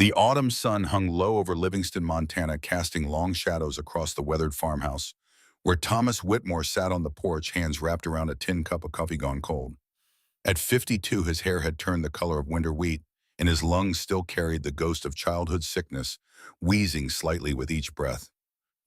The autumn sun hung low over Livingston, Montana, casting long shadows across the weathered farmhouse, where Thomas Whitmore sat on the porch, hands wrapped around a tin cup of coffee gone cold. At 52, his hair had turned the color of winter wheat, and his lungs still carried the ghost of childhood sickness, wheezing slightly with each breath.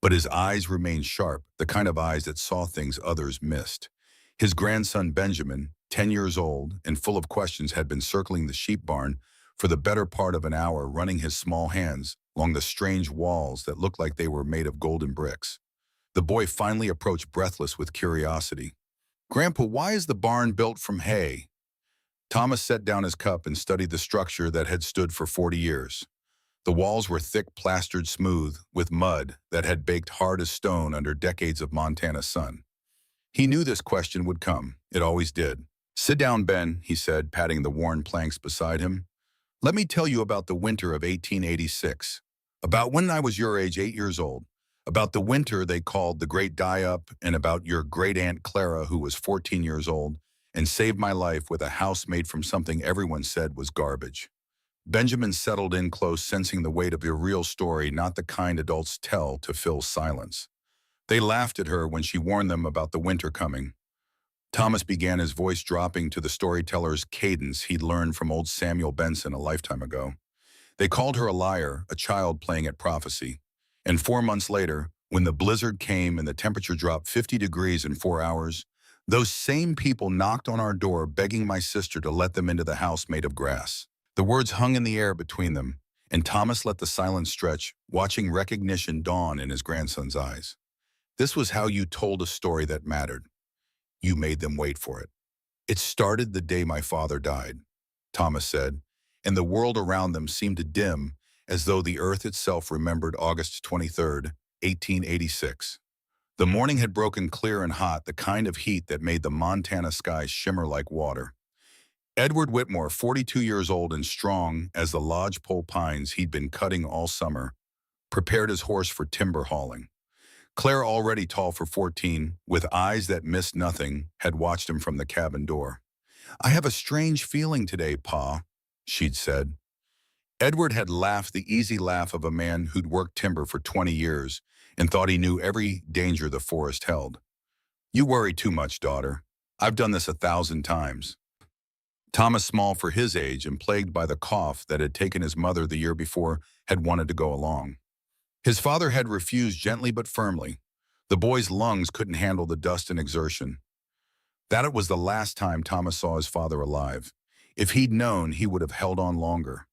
But his eyes remained sharp, the kind of eyes that saw things others missed. His grandson Benjamin, 10 years old and full of questions, had been circling the sheep barn for the better part of an hour, running his small hands along the strange walls that looked like they were made of golden bricks. The boy finally approached, breathless with curiosity. "Grandpa, why is the barn built from hay?" Thomas set down his cup and studied the structure that had stood for 40 years. The walls were thick, plastered smooth, with mud that had baked hard as stone under decades of Montana sun. He knew this question would come. It always did. "Sit down, Ben," he said, patting the worn planks beside him. "Let me tell you about the winter of 1886. About when I was your age, 8 years old. About the winter they called the Great Die-Up, and about your great-aunt Clara, who was 14 years old and saved my life with a house made from something everyone said was garbage." Benjamin settled in close, sensing the weight of a real story, not the kind adults tell to fill silence. They laughed at her when she warned them about the winter coming. Thomas began, his voice dropping to the storyteller's cadence he'd learned from old Samuel Benson a lifetime ago. They called her a liar, a child playing at prophecy. And 4 months later, when the blizzard came and the temperature dropped 50 degrees in 4 hours, those same people knocked on our door begging my sister to let them into the house made of grass. The words hung in the air between them, and Thomas let the silence stretch, watching recognition dawn in his grandson's eyes. "This was how you told a story that mattered. You made them wait for it." "It started the day my father died," Thomas said, and the world around them seemed to dim, as though the earth itself remembered August 23rd, 1886. The morning had broken clear and hot, the kind of heat that made the Montana sky shimmer like water. Edward Whitmore, 42 years old and strong as the lodgepole pines he'd been cutting all summer, prepared his horse for timber hauling. Claire, already tall for 14, with eyes that missed nothing, had watched him from the cabin door. "I have a strange feeling today, Pa," she'd said. Edward had laughed, the easy laugh of a man who'd worked timber for 20 years and thought he knew every danger the forest held. "You worry too much, daughter. I've done this 1,000 times." Thomas, small for his age and plagued by the cough that had taken his mother the year before, had wanted to go along. His father had refused gently but firmly. The boy's lungs couldn't handle the dust and exertion. That it was the last time Thomas saw his father alive. If he'd known, he would have held on longer.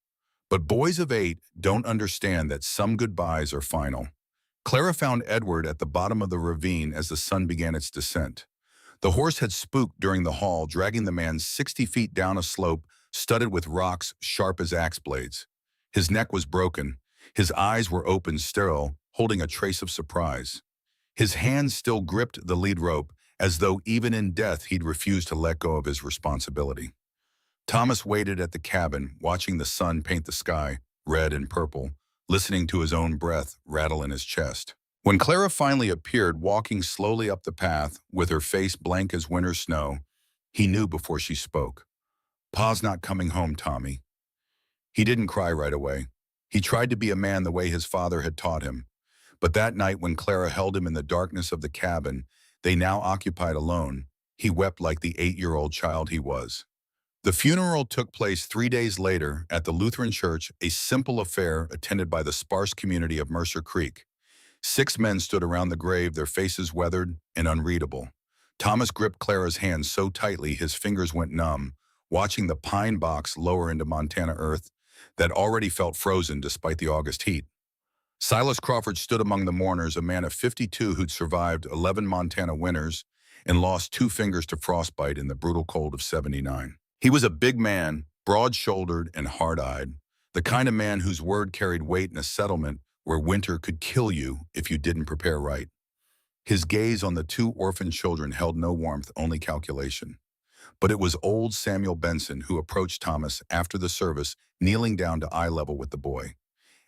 But boys of 8 don't understand that some goodbyes are final. Clara found Edward at the bottom of the ravine as the sun began its descent. The horse had spooked during the haul, dragging the man 60 feet down a slope studded with rocks sharp as axe blades. His neck was broken. His eyes were open, sterile, holding a trace of surprise. His hands still gripped the lead rope, as though even in death he'd refused to let go of his responsibility. Thomas waited at the cabin, watching the sun paint the sky, red and purple, listening to his own breath rattle in his chest. When Clara finally appeared, walking slowly up the path, with her face blank as winter snow, he knew before she spoke. "Pa's not coming home, Tommy." He didn't cry right away. He tried to be a man the way his father had taught him. But that night when Clara held him in the darkness of the cabin they now occupied alone, he wept like the 8-year-old child he was. The funeral took place 3 days later at the Lutheran church, a simple affair attended by the sparse community of Mercer Creek. 6 men stood around the grave, their faces weathered and unreadable. Thomas gripped Clara's hand so tightly his fingers went numb, watching the pine box lower into Montana earth that already felt frozen despite the August heat. Silas Crawford stood among the mourners, a man of 52 who'd survived 11 Montana winters and lost 2 fingers to frostbite in the brutal cold of '79. He was a big man, broad-shouldered and hard-eyed, the kind of man whose word carried weight in a settlement where winter could kill you if you didn't prepare right. His gaze on the 2 orphan children held no warmth, only calculation. But it was old Samuel Benson who approached Thomas after the service, kneeling down to eye level with the boy.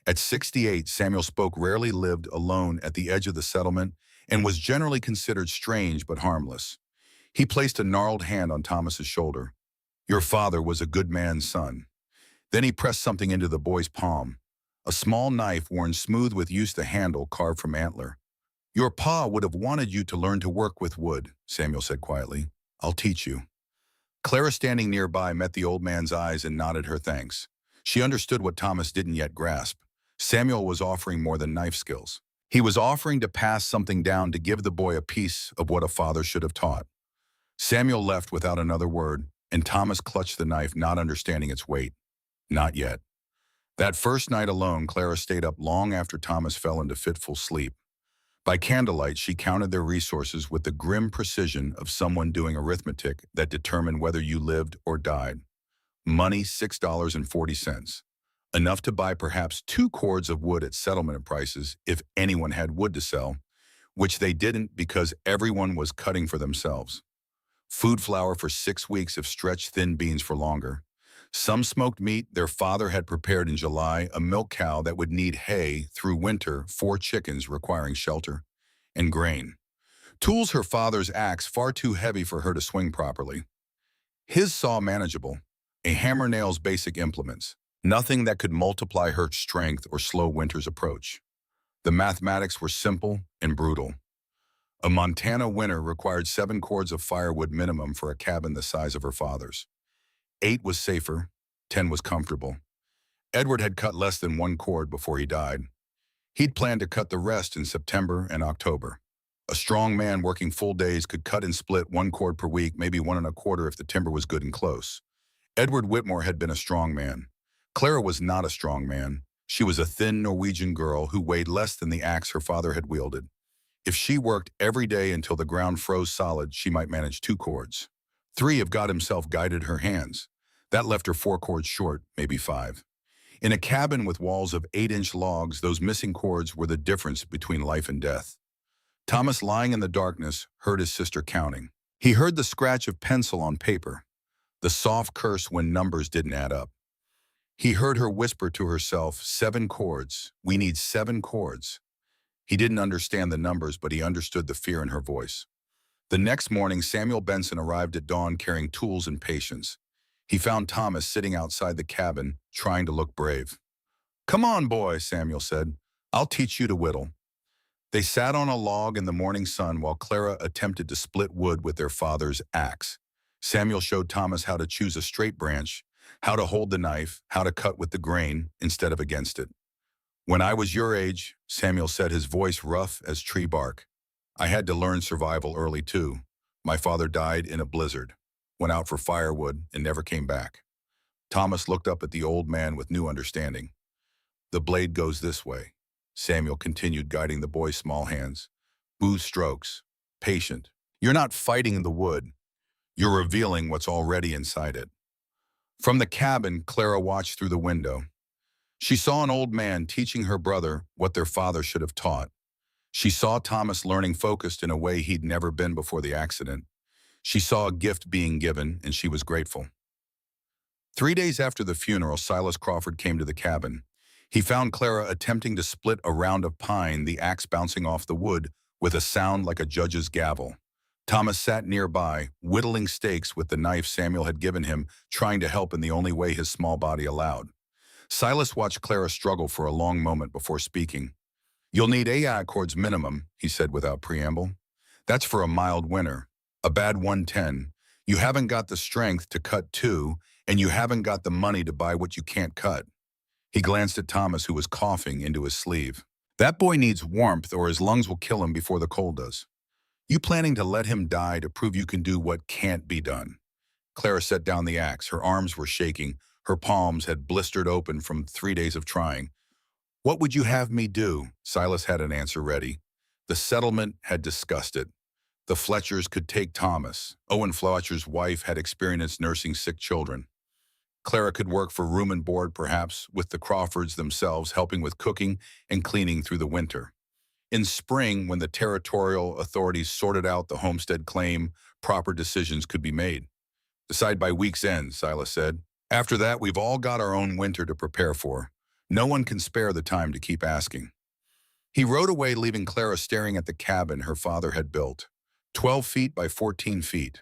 At 68, Samuel spoke, rarely, lived alone at the edge of the settlement, and was generally considered strange but harmless. He placed a gnarled hand on Thomas's shoulder. "Your father was a good man's son." Then he pressed something into the boy's palm. a small knife worn smooth with used to handle carved from antler. "Your pa would have wanted you to learn to work with wood," Samuel said quietly. "I'll teach you." Clara, standing nearby, met the old man's eyes and nodded her thanks. She understood what Thomas didn't yet grasp. Samuel was offering more than knife skills. He was offering to pass something down, to give the boy a piece of what a father should have taught. Samuel left without another word, and Thomas clutched the knife, not understanding its weight. Not yet. That first night alone, Clara stayed up long after Thomas fell into fitful sleep. By candlelight, she counted their resources with the grim precision of someone doing arithmetic that determined whether you lived or died. Money, $6.40. Enough to buy perhaps 2 cords of wood at settlement prices if anyone had wood to sell, which they didn't because everyone was cutting for themselves. Food flour for 6 weeks if stretched thin beans for longer. Some smoked meat their father had prepared in July, a milk cow that would need hay through winter, 4 chickens requiring shelter, and grain. Tools, her father's axe far too heavy for her to swing properly. His saw manageable, a hammer, nails, basic implements. Nothing that could multiply her strength or slow winter's approach. The mathematics were simple and brutal. A Montana winter required 7 cords of firewood minimum for a cabin the size of her father's. 8 was safer, 10 was comfortable. Edward had cut less than 1 cord before he died. He'd planned to cut the rest in September and October. A strong man working full days could cut and split 1 cord per week, maybe 1 1/4 if the timber was good and close. Edward Whitmore had been a strong man. Clara was not a strong man. She was a thin Norwegian girl who weighed less than the axe her father had wielded. If she worked every day until the ground froze solid, she might manage 2 cords. 3 if God himself guided her hands. That left her 4 cords short, maybe 5. In a cabin with walls of 8-inch logs, those missing cords were the difference between life and death. Thomas, lying in the darkness, heard his sister counting. He heard the scratch of pencil on paper, the soft curse when numbers didn't add up. He heard her whisper to herself, 7 cords, we need 7 cords. He didn't understand the numbers, but he understood the fear in her voice. The next morning, Samuel Benson arrived at dawn carrying tools and patience. He found Thomas sitting outside the cabin, trying to look brave. "Come on, boy," Samuel said. "I'll teach you to whittle." They sat on a log in the morning sun while Clara attempted to split wood with their father's axe. Samuel showed Thomas how to choose a straight branch, how to hold the knife, how to cut with the grain instead of against it. "When I was your age," Samuel said, his voice rough as tree bark, "I had to learn survival early too. My father died in a blizzard, went out for firewood, and never came back." Thomas looked up at the old man with new understanding. "The blade goes this way," Samuel continued, guiding the boy's small hands. "Smooth strokes, patient. You're not fighting the wood. You're revealing what's already inside it." From the cabin, Clara watched through the window. She saw an old man teaching her brother what their father should have taught. She saw Thomas learning, focused in a way he'd never been before the accident. She saw a gift being given, and she was grateful. 3 days after the funeral, Silas Crawford came to the cabin. He found Clara attempting to split a round of pine, the axe bouncing off the wood with a sound like a judge's gavel. Thomas sat nearby, whittling stakes with the knife Samuel had given him, trying to help in the only way his small body allowed. Silas watched Clara struggle for a long moment before speaking. "You'll need 8 cords minimum," he said without preamble. "That's for a mild winter. A bad 110. You haven't got the strength to cut 2, and you haven't got the money to buy what you can't cut." He glanced at Thomas, who was coughing into his sleeve. "That boy needs warmth, or his lungs will kill him before the cold does. You planning to let him die to prove you can do what can't be done?" Clara set down the axe. Her arms were shaking. Her palms had blistered open from 3 days of trying. "What would you have me do?" Silas had an answer ready. The settlement had discussed it. The Fletchers could take Thomas. Owen Fletcher's wife had experienced nursing sick children. Clara could work for room and board, perhaps, with the Crawfords themselves, helping with cooking and cleaning through the winter. In spring, when the territorial authorities sorted out the homestead claim, proper decisions could be made. "Decide by week's end," Silas said. "After that, we've all got our own winter to prepare for. No one can spare the time to keep asking." He rode away, leaving Clara staring at the cabin her father had built. 12 feet by 14 feet.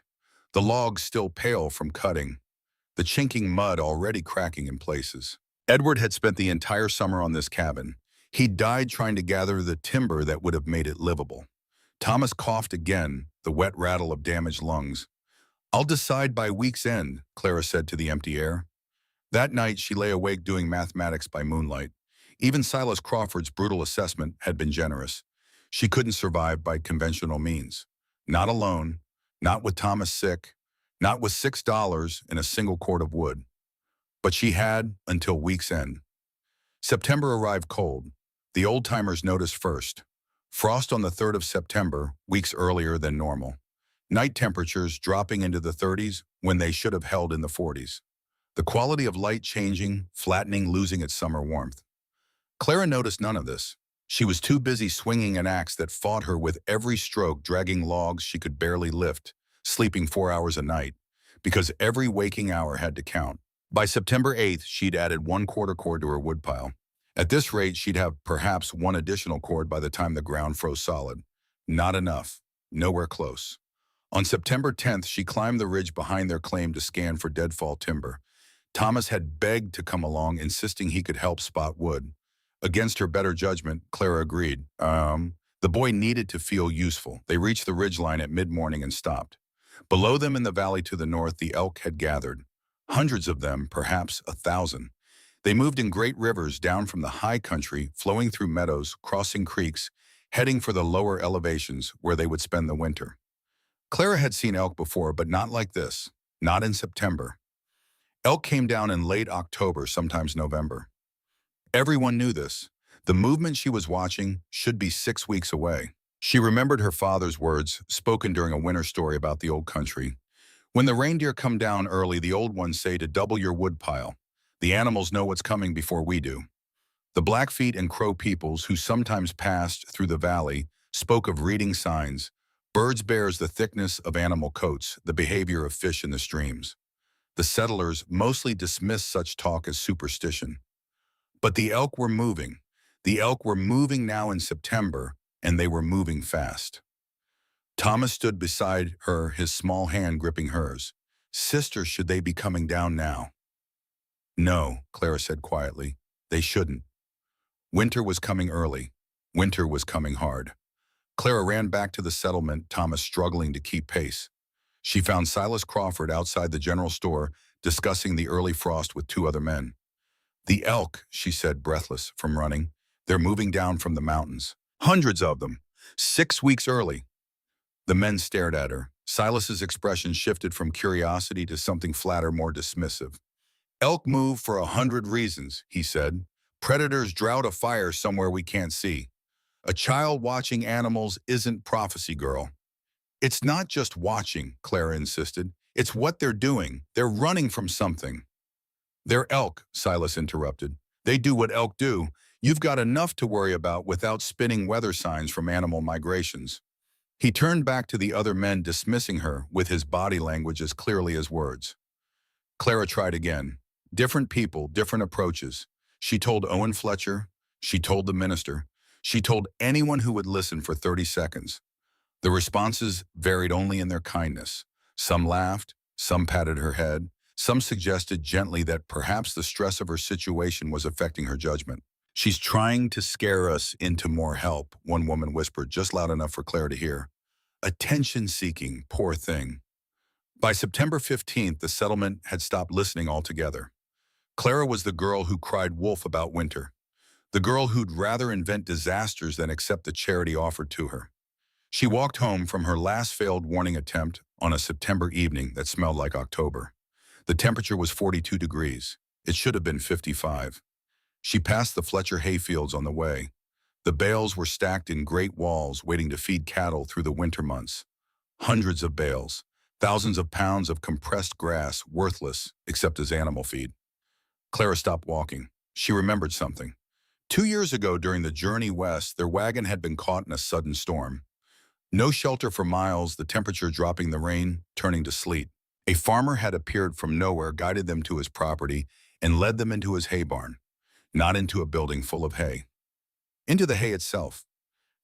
The logs still pale from cutting. The chinking mud already cracking in places. Edward had spent the entire summer on this cabin. He died trying to gather the timber that would have made it livable. Thomas coughed again, the wet rattle of damaged lungs. "I'll decide by week's end," Clara said to the empty air. That night, she lay awake doing mathematics by moonlight. Even Silas Crawford's brutal assessment had been generous. She couldn't survive by conventional means. Not alone, not with Thomas sick, not with $6 in a single cord of wood. But she had until week's end. September arrived cold. The old-timers noticed first. Frost on the 3rd of September, weeks earlier than normal. Night temperatures dropping into the 30s when they should have held in the 40s. The quality of light changing, flattening, losing its summer warmth. Clara noticed none of this. She was too busy swinging an axe that fought her with every stroke, dragging logs she could barely lift, sleeping 4 hours a night, because every waking hour had to count. By September 8th, she'd added 1/4 cord to her woodpile. At this rate, she'd have perhaps one additional cord by the time the ground froze solid. Not enough. Nowhere close. On September 10th, she climbed the ridge behind their claim to scan for deadfall timber. Thomas had begged to come along, insisting he could help spot wood. Against her better judgment, Clara agreed. The boy needed to feel useful. They reached the ridgeline at mid-morning and stopped. Below them in the valley to the north, the elk had gathered. Hundreds of them, perhaps 1,000. They moved in great rivers down from the high country, flowing through meadows, crossing creeks, heading for the lower elevations where they would spend the winter. Clara had seen elk before, but not like this. Not in September. Elk came down in late October, sometimes November. Everyone knew this. The movement she was watching should be 6 weeks away. She remembered her father's words, spoken during a winter story about the old country. "When the reindeer come down early, the old ones say to double your wood pile. The animals know what's coming before we do." The Blackfeet and Crow peoples, who sometimes passed through the valley, spoke of reading signs. Birds bears the thickness of animal coats, the behavior of fish in the streams. The settlers mostly dismissed such talk as superstition. But the elk were moving. The elk were moving now in September, and they were moving fast. Thomas stood beside her, his small hand gripping hers. "Sister, should they be coming down now?" "No," Clara said quietly. "They shouldn't." Winter was coming early. Winter was coming hard. Clara ran back to the settlement, Thomas struggling to keep pace. She found Silas Crawford outside the general store, discussing the early frost with 2 other men. "The elk," she said, breathless from running. "They're moving down from the mountains. Hundreds of them. 6 weeks early." The men stared at her. Silas's expression shifted from curiosity to something flatter, more dismissive. "Elk move for 100 reasons," he said. "Predators drought a fire somewhere we can't see. A child watching animals isn't prophecy, girl." "It's not just watching," Clara insisted. "It's what they're doing. They're running from something." "They're elk," Silas interrupted. "They do what elk do. You've got enough to worry about without spinning weather signs from animal migrations." He turned back to the other men, dismissing her with his body language as clearly as words. Clara tried again. Different people, different approaches. She told Owen Fletcher. She told the minister. She told anyone who would listen for 30 seconds. The responses varied only in their kindness. Some laughed, some patted her head, some suggested gently that perhaps the stress of her situation was affecting her judgment. "She's trying to scare us into more help," one woman whispered, just loud enough for Clara to hear. "Attention-seeking, poor thing." By September 15th, the settlement had stopped listening altogether. Clara was the girl who cried wolf about winter, the girl who'd rather invent disasters than accept the charity offered to her. She walked home from her last failed warning attempt on a September evening that smelled like October. The temperature was 42 degrees. It should have been 55. She passed the Fletcher hayfields on the way. The bales were stacked in great walls waiting to feed cattle through the winter months. Hundreds of bales, thousands of pounds of compressed grass, worthless except as animal feed. Clara stopped walking. She remembered something. 2 years ago during the journey west, their wagon had been caught in a sudden storm. No shelter for miles, the temperature dropping, the rain turning to sleet. A farmer had appeared from nowhere, guided them to his property, and led them into his hay barn, not into a building full of hay. Into the hay itself.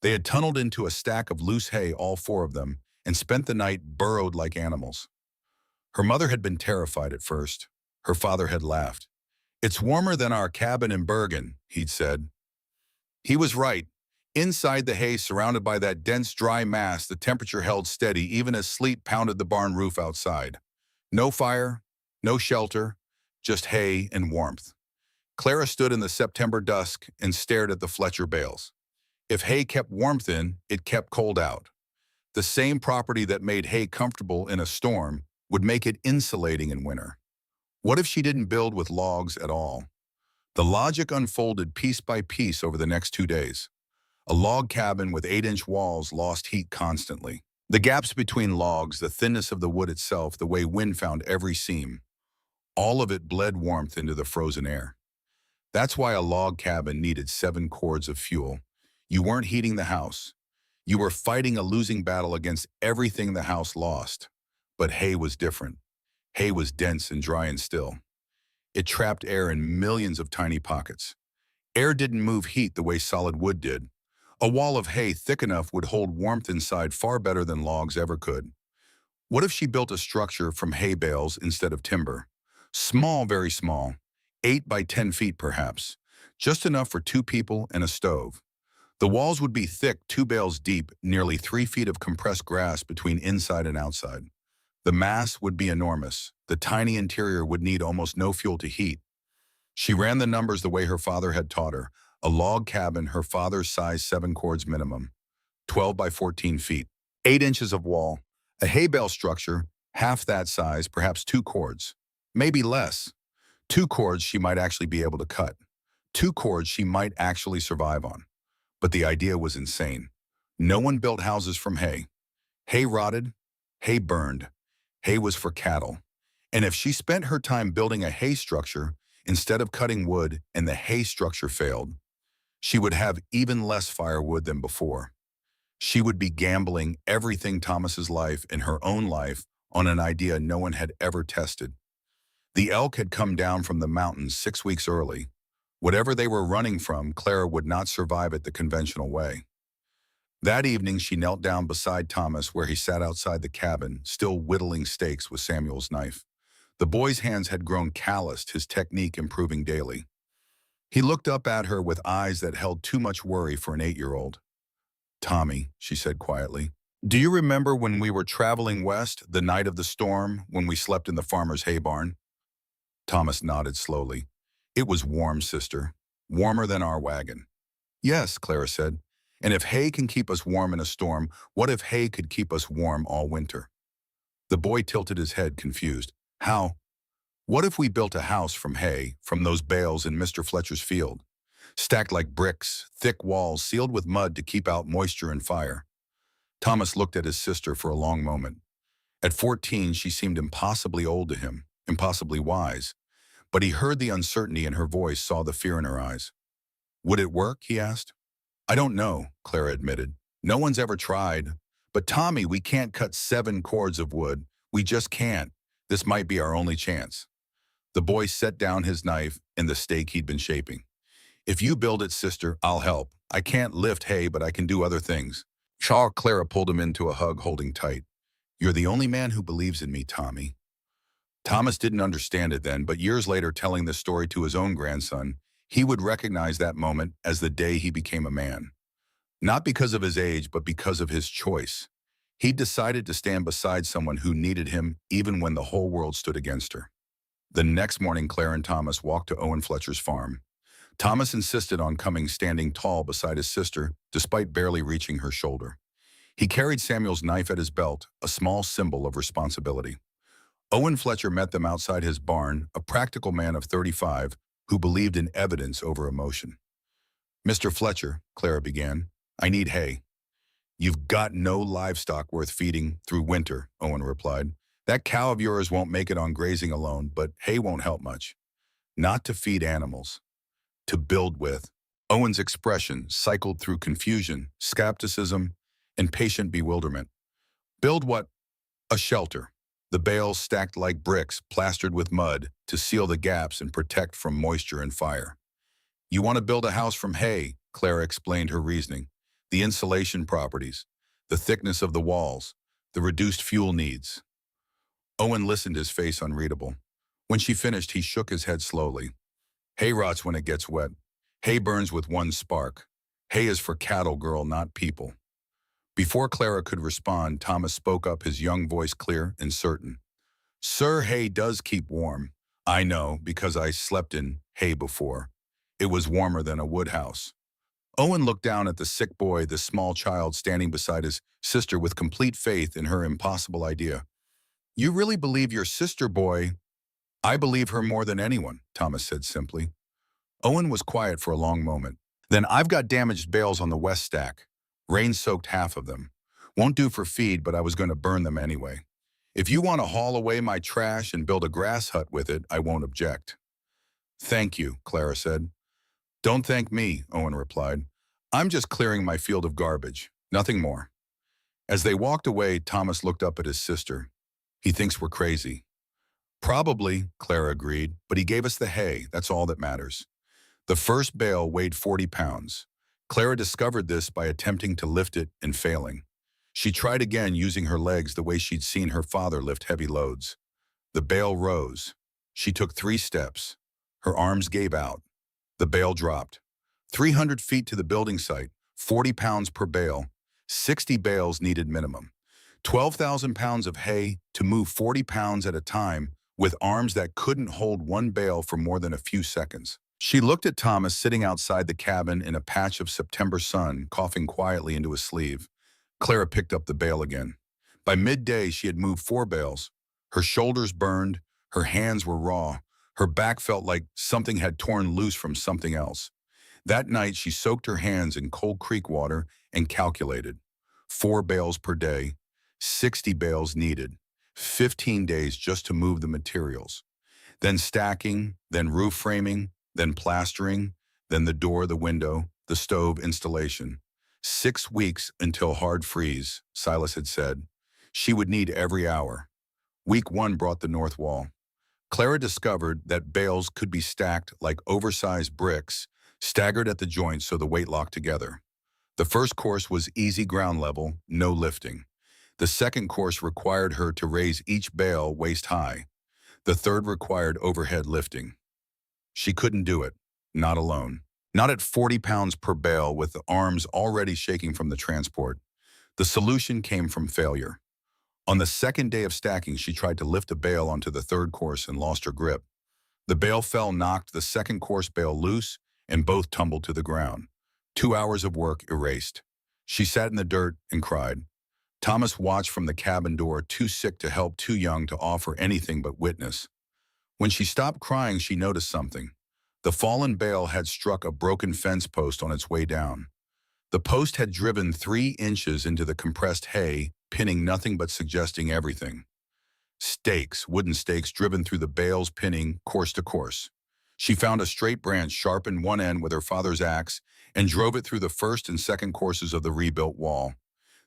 They had tunneled into a stack of loose hay, all 4 of them, and spent the night burrowed like animals. Her mother had been terrified at first. Her father had laughed. It's warmer than our cabin in Bergen, he'd said. He was right. Inside the hay, surrounded by that dense, dry mass, the temperature held steady even as sleet pounded the barn roof outside. No fire, no shelter, just hay and warmth. Clara stood in the September dusk and stared at the Fletcher bales. If hay kept warmth in, it kept cold out. The same property that made hay comfortable in a storm would make it insulating in winter. What if she didn't build with logs at all? The logic unfolded piece by piece over the next 2 days. A log cabin with 8-inch walls lost heat constantly. The gaps between logs, the thinness of the wood itself, the way wind found every seam, all of it bled warmth into the frozen air. That's why a log cabin needed 7 cords of fuel. You weren't heating the house. You were fighting a losing battle against everything the house lost. But hay was different. Hay was dense and dry and still. It trapped air in millions of tiny pockets. Air didn't move heat the way solid wood did. A wall of hay thick enough would hold warmth inside far better than logs ever could. What if she built a structure from hay bales instead of timber? Small, very small, 8 by 10 feet perhaps, just enough for 2 people and a stove. The walls would be thick, 2 bales deep, nearly 3 feet of compressed grass between inside and outside. The mass would be enormous. The tiny interior would need almost no fuel to heat. She ran the numbers the way her father had taught her. A log cabin, her father's size, 7 cords minimum, 12 by 14 feet, 8 inches of wall. A hay bale structure, half that size, perhaps 2 cords, maybe less. 2 cords she might actually be able to cut. 2 cords she might actually survive on. But the idea was insane. No one built houses from hay. Hay rotted, hay burned. Hay was for cattle. And if she spent her time building a hay structure instead of cutting wood and the hay structure failed, she would have even less firewood than before. She would be gambling everything Thomas's life and her own life on an idea no one had ever tested. The elk had come down from the mountains 6 weeks early. Whatever they were running from, Clara would not survive it the conventional way. That evening, she knelt down beside Thomas where he sat outside the cabin, still whittling steaks with Samuel's knife. The boy's hands had grown calloused, his technique improving daily. He looked up at her with eyes that held too much worry for an 8-year-old. "Tommy," she said quietly, "do you remember when we were traveling west, the night of the storm, when we slept in the farmer's hay barn?" Thomas nodded slowly. "It was warm, sister. Warmer than our wagon." "Yes," Clara said. "And if hay can keep us warm in a storm, what if hay could keep us warm all winter?" The boy tilted his head, confused. "How?" "What if we built a house from hay, from those bales in Mr. Fletcher's field? Stacked like bricks, thick walls sealed with mud to keep out moisture and fire." Thomas looked at his sister for a long moment. At 14, she seemed impossibly old to him, impossibly wise. But he heard the uncertainty in her voice, saw the fear in her eyes. "Would it work?" he asked. "I don't know," Clara admitted. "No one's ever tried. But Tommy, we can't cut 7 cords of wood. We just can't. This might be our only chance." The boy set down his knife and the steak he'd been shaping. "If you build it, sister, I'll help. I can't lift hay, but I can do other things." Clara pulled him into a hug, holding tight. "You're the only man who believes in me, Tommy." Thomas didn't understand it then, but years later, telling this story to his own grandson, he would recognize that moment as the day he became a man. Not because of his age, but because of his choice. He decided to stand beside someone who needed him even when the whole world stood against her. The next morning, Claire and Thomas walked to Owen Fletcher's farm. Thomas insisted on coming standing tall beside his sister, despite barely reaching her shoulder. He carried Samuel's knife at his belt, a small symbol of responsibility. Owen Fletcher met them outside his barn, a practical man of 35 who believed in evidence over emotion. "Mr. Fletcher," Clara began, "I need hay." "You've got no livestock worth feeding through winter," Owen replied. "That cow of yours won't make it on grazing alone, but hay won't help much. Not to feed animals. To build with." Owen's expression cycled through confusion, skepticism, and patient bewilderment. "Build what?" "A shelter. The bales stacked like bricks, plastered with mud, to seal the gaps and protect from moisture and fire." "You want to build a house from hay," Clara explained her reasoning. "The insulation properties, the thickness of the walls, the reduced fuel needs." Owen listened, his face unreadable. When she finished, he shook his head slowly. Hay rots when it gets wet. Hay burns with one spark. Hay is for cattle, girl, not people. Before Clara could respond, Thomas spoke up, his young voice clear and certain. Sir, hay does keep warm. I know, because I slept in hay before. It was warmer than a woodhouse. Owen looked down at the sick boy, the small child standing beside his sister with complete faith in her impossible idea. You really believe your sister, boy? I believe her more than anyone, Thomas said simply. Owen was quiet for a long moment. Then I've got damaged bales on the west stack. Rain soaked half of them. Won't do for feed, but I was going to burn them anyway. If you want to haul away my trash and build a grass hut with it, I won't object. Thank you, Clara said. Don't thank me, Owen replied. I'm just clearing my field of garbage, nothing more. As they walked away, Thomas looked up at his sister. He thinks we're crazy. Probably, Clara agreed, but he gave us the hay, that's all that matters. The first bale weighed 40 pounds. Clara discovered this by attempting to lift it and failing. She tried again using her legs the way she'd seen her father lift heavy loads. The bale rose. She took 3 steps. Her arms gave out. The bale dropped. 300 feet to the building site, 40 pounds per bale, 60 bales needed minimum. 12,000 pounds of hay to move 40 pounds at a time with arms that couldn't hold one bale for more than a few seconds. She looked at Thomas sitting outside the cabin in a patch of September sun, coughing quietly into his sleeve. Clara picked up the bale again. By midday, she had moved 4 bales. Her shoulders burned, her hands were raw, her back felt like something had torn loose from something else. That night, she soaked her hands in cold creek water and calculated. 4 bales per day, 60 bales needed, 15 days just to move the materials. Then stacking, then roof framing, then plastering, then the door, the window, the stove installation. 6 weeks until hard freeze, Silas had said. She would need every hour. Week 1 brought the north wall. Clara discovered that bales could be stacked like oversized bricks, staggered at the joints so the weight locked together. The first course was easy ground level, no lifting. The second course required her to raise each bale waist high. The third required overhead lifting. She couldn't do it, not alone. Not at 40 pounds per bale with the arms already shaking from the transport. The solution came from failure. On the second day of stacking, she tried to lift a bale onto the third course and lost her grip. The bale fell, knocked the second course bale loose, and both tumbled to the ground. 2 hours of work erased. She sat in the dirt and cried. Thomas watched from the cabin door, too sick to help, too young to offer anything but witness. When she stopped crying, she noticed something. The fallen bale had struck a broken fence post on its way down. The post had driven 3 inches into the compressed hay, pinning nothing but suggesting everything. Stakes, wooden stakes driven through the bales, pinning course to course. She found a straight branch, sharpened one end with her father's axe, and drove it through the first and second courses of the rebuilt wall.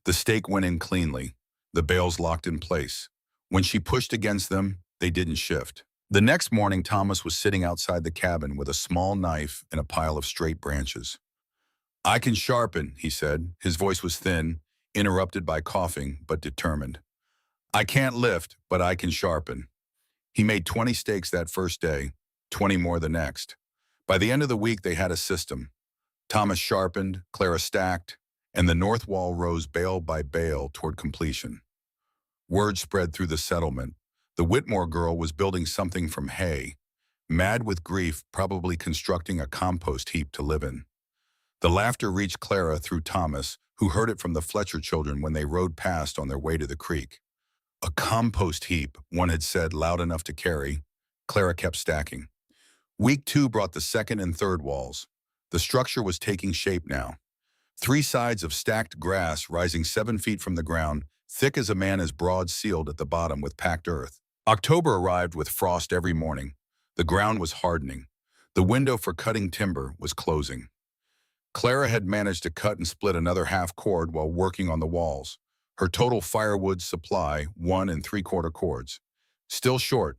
The stake went in cleanly. The bales locked in place. When she pushed against them, they didn't shift. The next morning, Thomas was sitting outside the cabin with a small knife and a pile of straight branches. I can sharpen, he said. His voice was thin, interrupted by coughing, but determined. I can't lift, but I can sharpen. He made 20 stakes that first day, 20 more the next. By the end of the week, they had a system. Thomas sharpened, Clara stacked, and the north wall rose bale by bale toward completion. Word spread through the settlement. The Whitmore girl was building something from hay, mad with grief, probably constructing a compost heap to live in. The laughter reached Clara through Thomas, who heard it from the Fletcher children when they rode past on their way to the creek. A compost heap, one had said, loud enough to carry. Clara kept stacking. Week 2 brought the second and third walls. The structure was taking shape now. 3 sides of stacked grass rising 7 feet from the ground, thick as a man, as broad, sealed at the bottom with packed earth. October arrived with frost every morning. The ground was hardening. The window for cutting timber was closing. Clara had managed to cut and split another half cord while working on the walls. Her total firewood supply, 1 3/4 cords. Still short,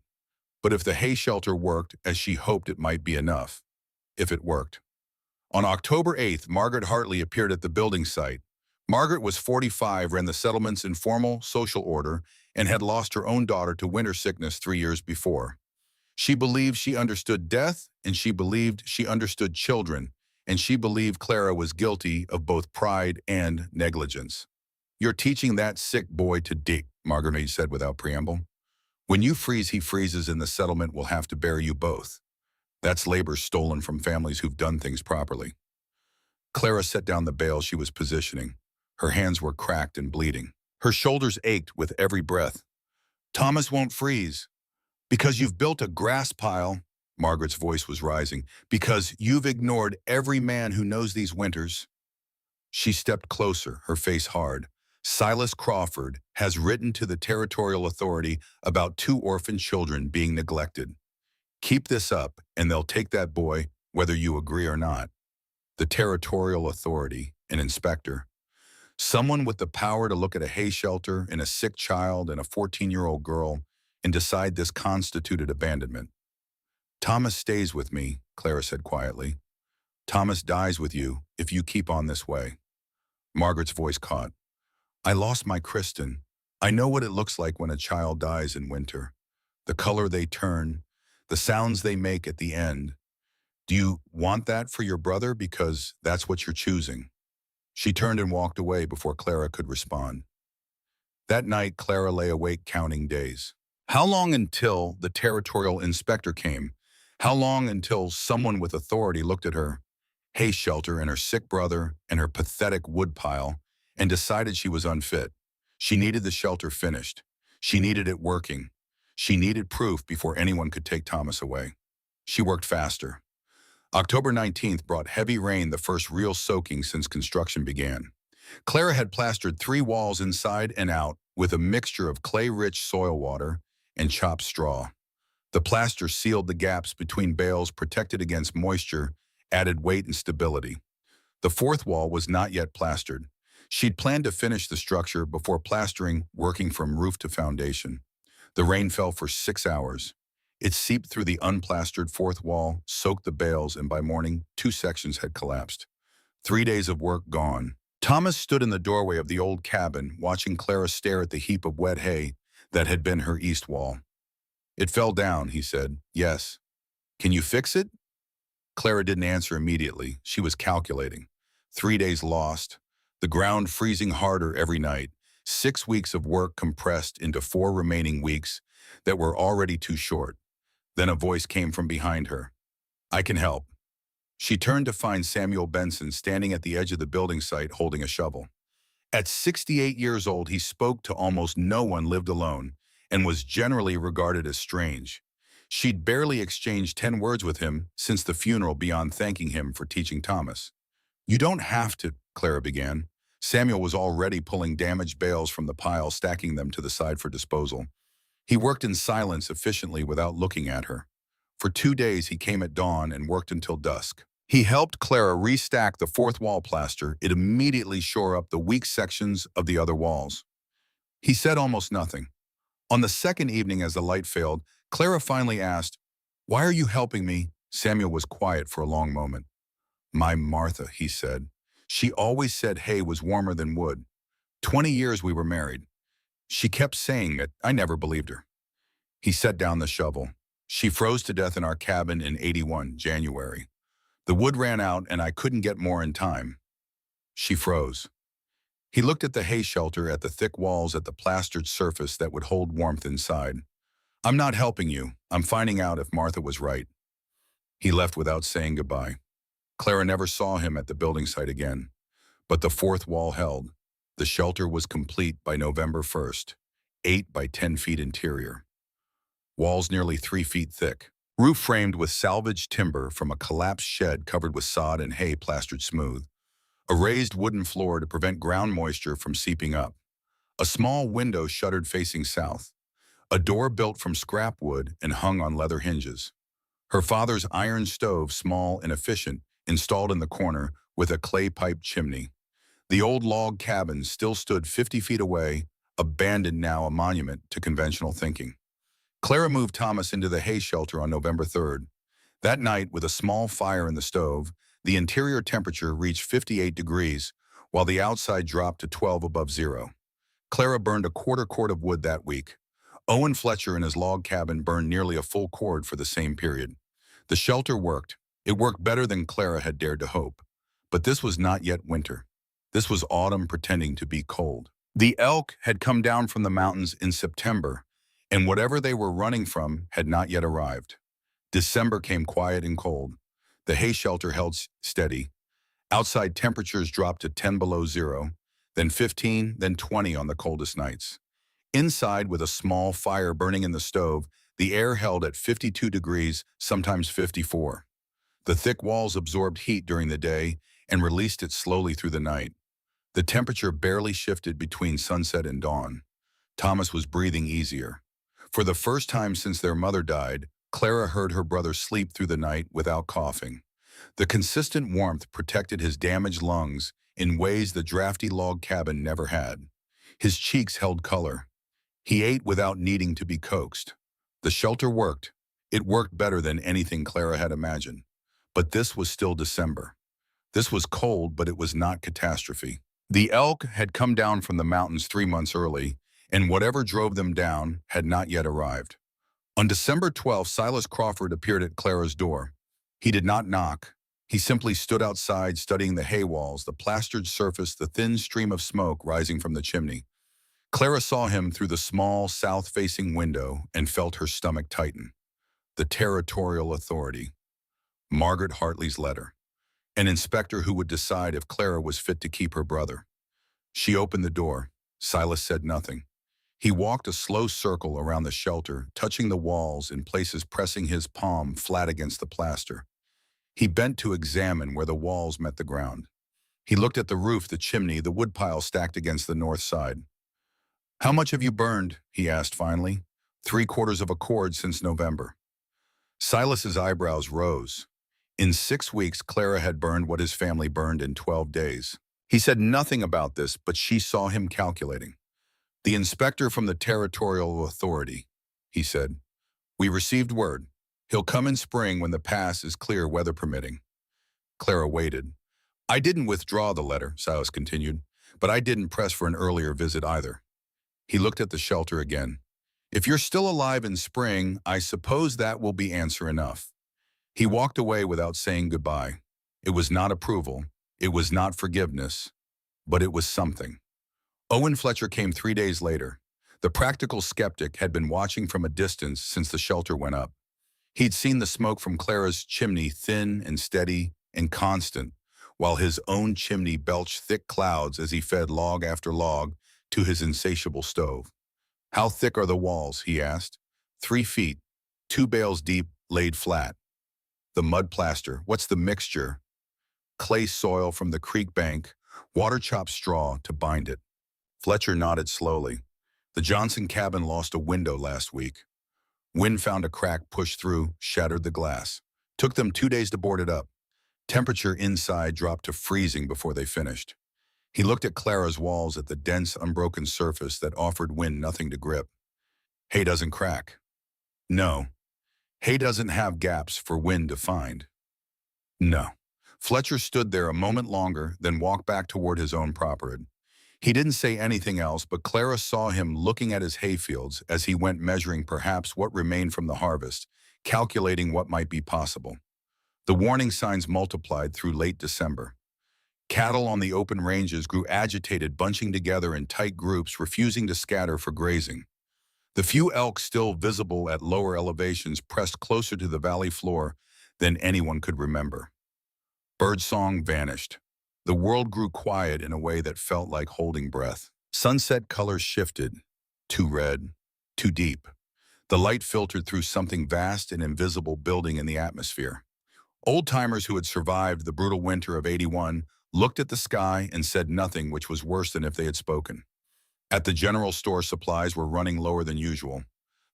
but if the hay shelter worked as she hoped, it might be enough. If it worked. On October 8th, Margaret Hartley appeared at the building site. Margaret was 45, ran the settlement's informal social order, and had lost her own daughter to winter sickness 3 years before. She believed she understood death, and she believed she understood children, and she believed Clara was guilty of both pride and negligence. "You're teaching that sick boy to dig," Marguerite said without preamble. "When you freeze, he freezes, and the settlement will have to bury you both. That's labor stolen from families who've done things properly." Clara set down the bale she was positioning. Her hands were cracked and bleeding. Her shoulders ached with every breath. "Thomas won't freeze. Because you've built a grass pile," Margaret's voice was rising, "because you've ignored every man who knows these winters." She stepped closer, her face hard. "Silas Crawford has written to the territorial authority about 2 orphan children being neglected. Keep this up, and they'll take that boy, whether you agree or not." The territorial authority, an inspector. Someone with the power to look at a hay shelter and a sick child and a 14-year-old girl and decide this constituted abandonment. "Thomas stays with me," Clara said quietly. "Thomas dies with you if you keep on this way." Margaret's voice caught. "I lost my Kristen. I know what it looks like when a child dies in winter. The color they turn, the sounds they make at the end. Do you want that for your brother because that's what you're choosing?" She turned and walked away before Clara could respond. That night, Clara lay awake counting days. How long until the territorial inspector came? How long until someone with authority looked at her hay shelter and her sick brother and her pathetic woodpile and decided she was unfit? She needed the shelter finished. She needed it working. She needed proof before anyone could take Thomas away. She worked faster. October 19th brought heavy rain, the first real soaking since construction began. Clara had plastered 3 walls inside and out with a mixture of clay-rich soil water and chopped straw. The plaster sealed the gaps between bales, protected against moisture, added weight and stability. The 4th wall was not yet plastered. She'd planned to finish the structure before plastering, working from roof to foundation. The rain fell for 6 hours. It seeped through the unplastered 4th wall, soaked the bales, and by morning, 2 sections had collapsed. 3 days of work gone. Thomas stood in the doorway of the old cabin, watching Clara stare at the heap of wet hay that had been her east wall. "It fell down," he said. "Yes. Can you fix it?" Clara didn't answer immediately. She was calculating. 3 days lost. The ground freezing harder every night. 6 weeks of work compressed into 4 remaining weeks that were already too short. Then a voice came from behind her. "I can help." She turned to find Samuel Benson standing at the edge of the building site holding a shovel. At 68 years old, he spoke to almost no one, lived alone, and was generally regarded as strange. She'd barely exchanged 10 words with him since the funeral beyond thanking him for teaching Thomas. "You don't have to," Clara began. Samuel was already pulling damaged bales from the pile, stacking them to the side for disposal. He worked in silence efficiently without looking at her. For 2 days, he came at dawn and worked until dusk. He helped Clara restack the 4th wall plaster. It immediately shore up the weak sections of the other walls. He said almost nothing. On the 2nd evening, as the light failed, Clara finally asked, "Why are you helping me?" Samuel was quiet for a long moment. "My Martha," he said. "She always said hay was warmer than wood. 20 years we were married. She kept saying it. I never believed her." He set down the shovel. "She froze to death in our cabin in '81, January. The wood ran out and I couldn't get more in time. She froze." He looked at the hay shelter, at the thick walls, at the plastered surface that would hold warmth inside. "I'm not helping you. I'm finding out if Martha was right." He left without saying goodbye. Clara never saw him at the building site again. But the 4th wall held. The shelter was complete by November 1st, 8 by 10 feet interior. Walls nearly 3 feet thick. Roof framed with salvaged timber from a collapsed shed covered with sod and hay plastered smooth. A raised wooden floor to prevent ground moisture from seeping up. A small window shuttered facing south. A door built from scrap wood and hung on leather hinges. Her father's iron stove, small and efficient, installed in the corner with a clay pipe chimney. The old log cabin still stood 50 feet away, abandoned now, a monument to conventional thinking. Clara moved Thomas into the hay shelter on November 3rd. That night, with a small fire in the stove, the interior temperature reached 58 degrees, while the outside dropped to 12 above zero. Clara burned a quarter quart of wood that week. Owen Fletcher in his log cabin burned nearly a full cord for the same period. The shelter worked. It worked better than Clara had dared to hope. But this was not yet winter. This was autumn pretending to be cold. The elk had come down from the mountains in September, and whatever they were running from had not yet arrived. December came quiet and cold. The hay shelter held steady. Outside temperatures dropped to 10 below zero, then 15, then 20 on the coldest nights. Inside, with a small fire burning in the stove, the air held at 52 degrees, sometimes 54. The thick walls absorbed heat during the day and released it slowly through the night. The temperature barely shifted between sunset and dawn. Thomas was breathing easier. For the first time since their mother died, Clara heard her brother sleep through the night without coughing. The consistent warmth protected his damaged lungs in ways the drafty log cabin never had. His cheeks held color. He ate without needing to be coaxed. The shelter worked. It worked better than anything Clara had imagined. But this was still December. This was cold, but it was not catastrophe. The elk had come down from the mountains 3 months early, and whatever drove them down had not yet arrived. On December 12th, Silas Crawford appeared at Clara's door. He did not knock. He simply stood outside studying the hay walls, the plastered surface, the thin stream of smoke rising from the chimney. Clara saw him through the small south-facing window and felt her stomach tighten. The territorial authority. Margaret Hartley's letter. An inspector who would decide if Clara was fit to keep her brother. She opened the door. Silas said nothing. He walked a slow circle around the shelter, touching the walls, in places pressing his palm flat against the plaster. He bent to examine where the walls met the ground. He looked at the roof, the chimney, the woodpile stacked against the north side. "How much have you burned?" he asked finally. "3/4 of a cord since November." Silas's eyebrows rose. In 6 weeks, Clara had burned what his family burned in 12 days. He said nothing about this, but she saw him calculating. "The inspector from the territorial authority," he said. "We received word. He'll come in spring when the pass is clear, weather permitting." Clara waited. "I didn't withdraw the letter," Silas continued, "but I didn't press for an earlier visit either." He looked at the shelter again. "If you're still alive in spring, I suppose that will be answer enough." He walked away without saying goodbye. It was not approval. It was not forgiveness. But it was something. Owen Fletcher came 3 days later. The practical skeptic had been watching from a distance since the shelter went up. He'd seen the smoke from Clara's chimney thin and steady and constant, while his own chimney belched thick clouds as he fed log after log to his insatiable stove. "How thick are the walls?" he asked. 3 feet, 2 bales deep, laid flat." "The mud plaster, what's the mixture?" "Clay soil from the creek bank, water chopped straw to bind it." Fletcher nodded slowly. "The Johnson cabin lost a window last week. Wind found a crack, pushed through, shattered the glass. Took them 2 days to board it up. Temperature inside dropped to freezing before they finished." He looked at Clara's walls, at the dense, unbroken surface that offered wind nothing to grip. "Hay doesn't crack." "No. Hay doesn't have gaps for wind to find." "No." Fletcher stood there a moment longer, then walked back toward his own property. He didn't say anything else, but Clara saw him looking at his hayfields as he went measuring perhaps what remained from the harvest, calculating what might be possible. The warning signs multiplied through late December. Cattle on the open ranges grew agitated, bunching together in tight groups, refusing to scatter for grazing. The few elk still visible at lower elevations pressed closer to the valley floor than anyone could remember. Birdsong vanished. The world grew quiet in a way that felt like holding breath. Sunset colors shifted, too red, too deep. The light filtered through something vast and invisible building in the atmosphere. Old-timers who had survived the brutal winter of '81 looked at the sky and said nothing, which was worse than if they had spoken. At the general store, supplies were running lower than usual.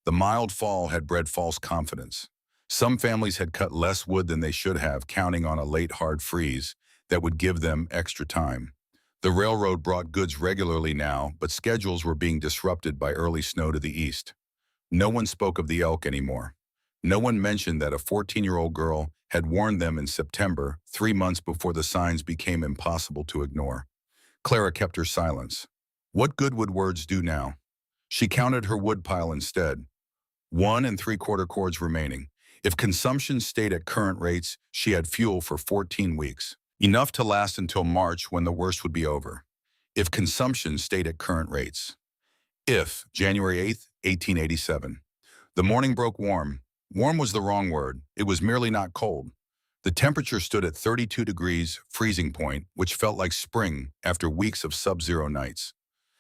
The mild fall had bred false confidence. Some families had cut less wood than they should have, counting on a late hard freeze that would give them extra time. The railroad brought goods regularly now, but schedules were being disrupted by early snow to the east. No one spoke of the elk anymore. No one mentioned that a 14-year-old girl had warned them in September, 3 months before the signs became impossible to ignore. Clara kept her silence. What good would words do now? She counted her woodpile instead, 1 3/4 cords remaining. If consumption stayed at current rates, she had fuel for 14 weeks, enough to last until March when the worst would be over. If consumption stayed at current rates. If, January 8th, 1887. The morning broke warm. Warm was the wrong word. It was merely not cold. The temperature stood at 32 degrees, freezing point, which felt like spring after weeks of sub-zero nights.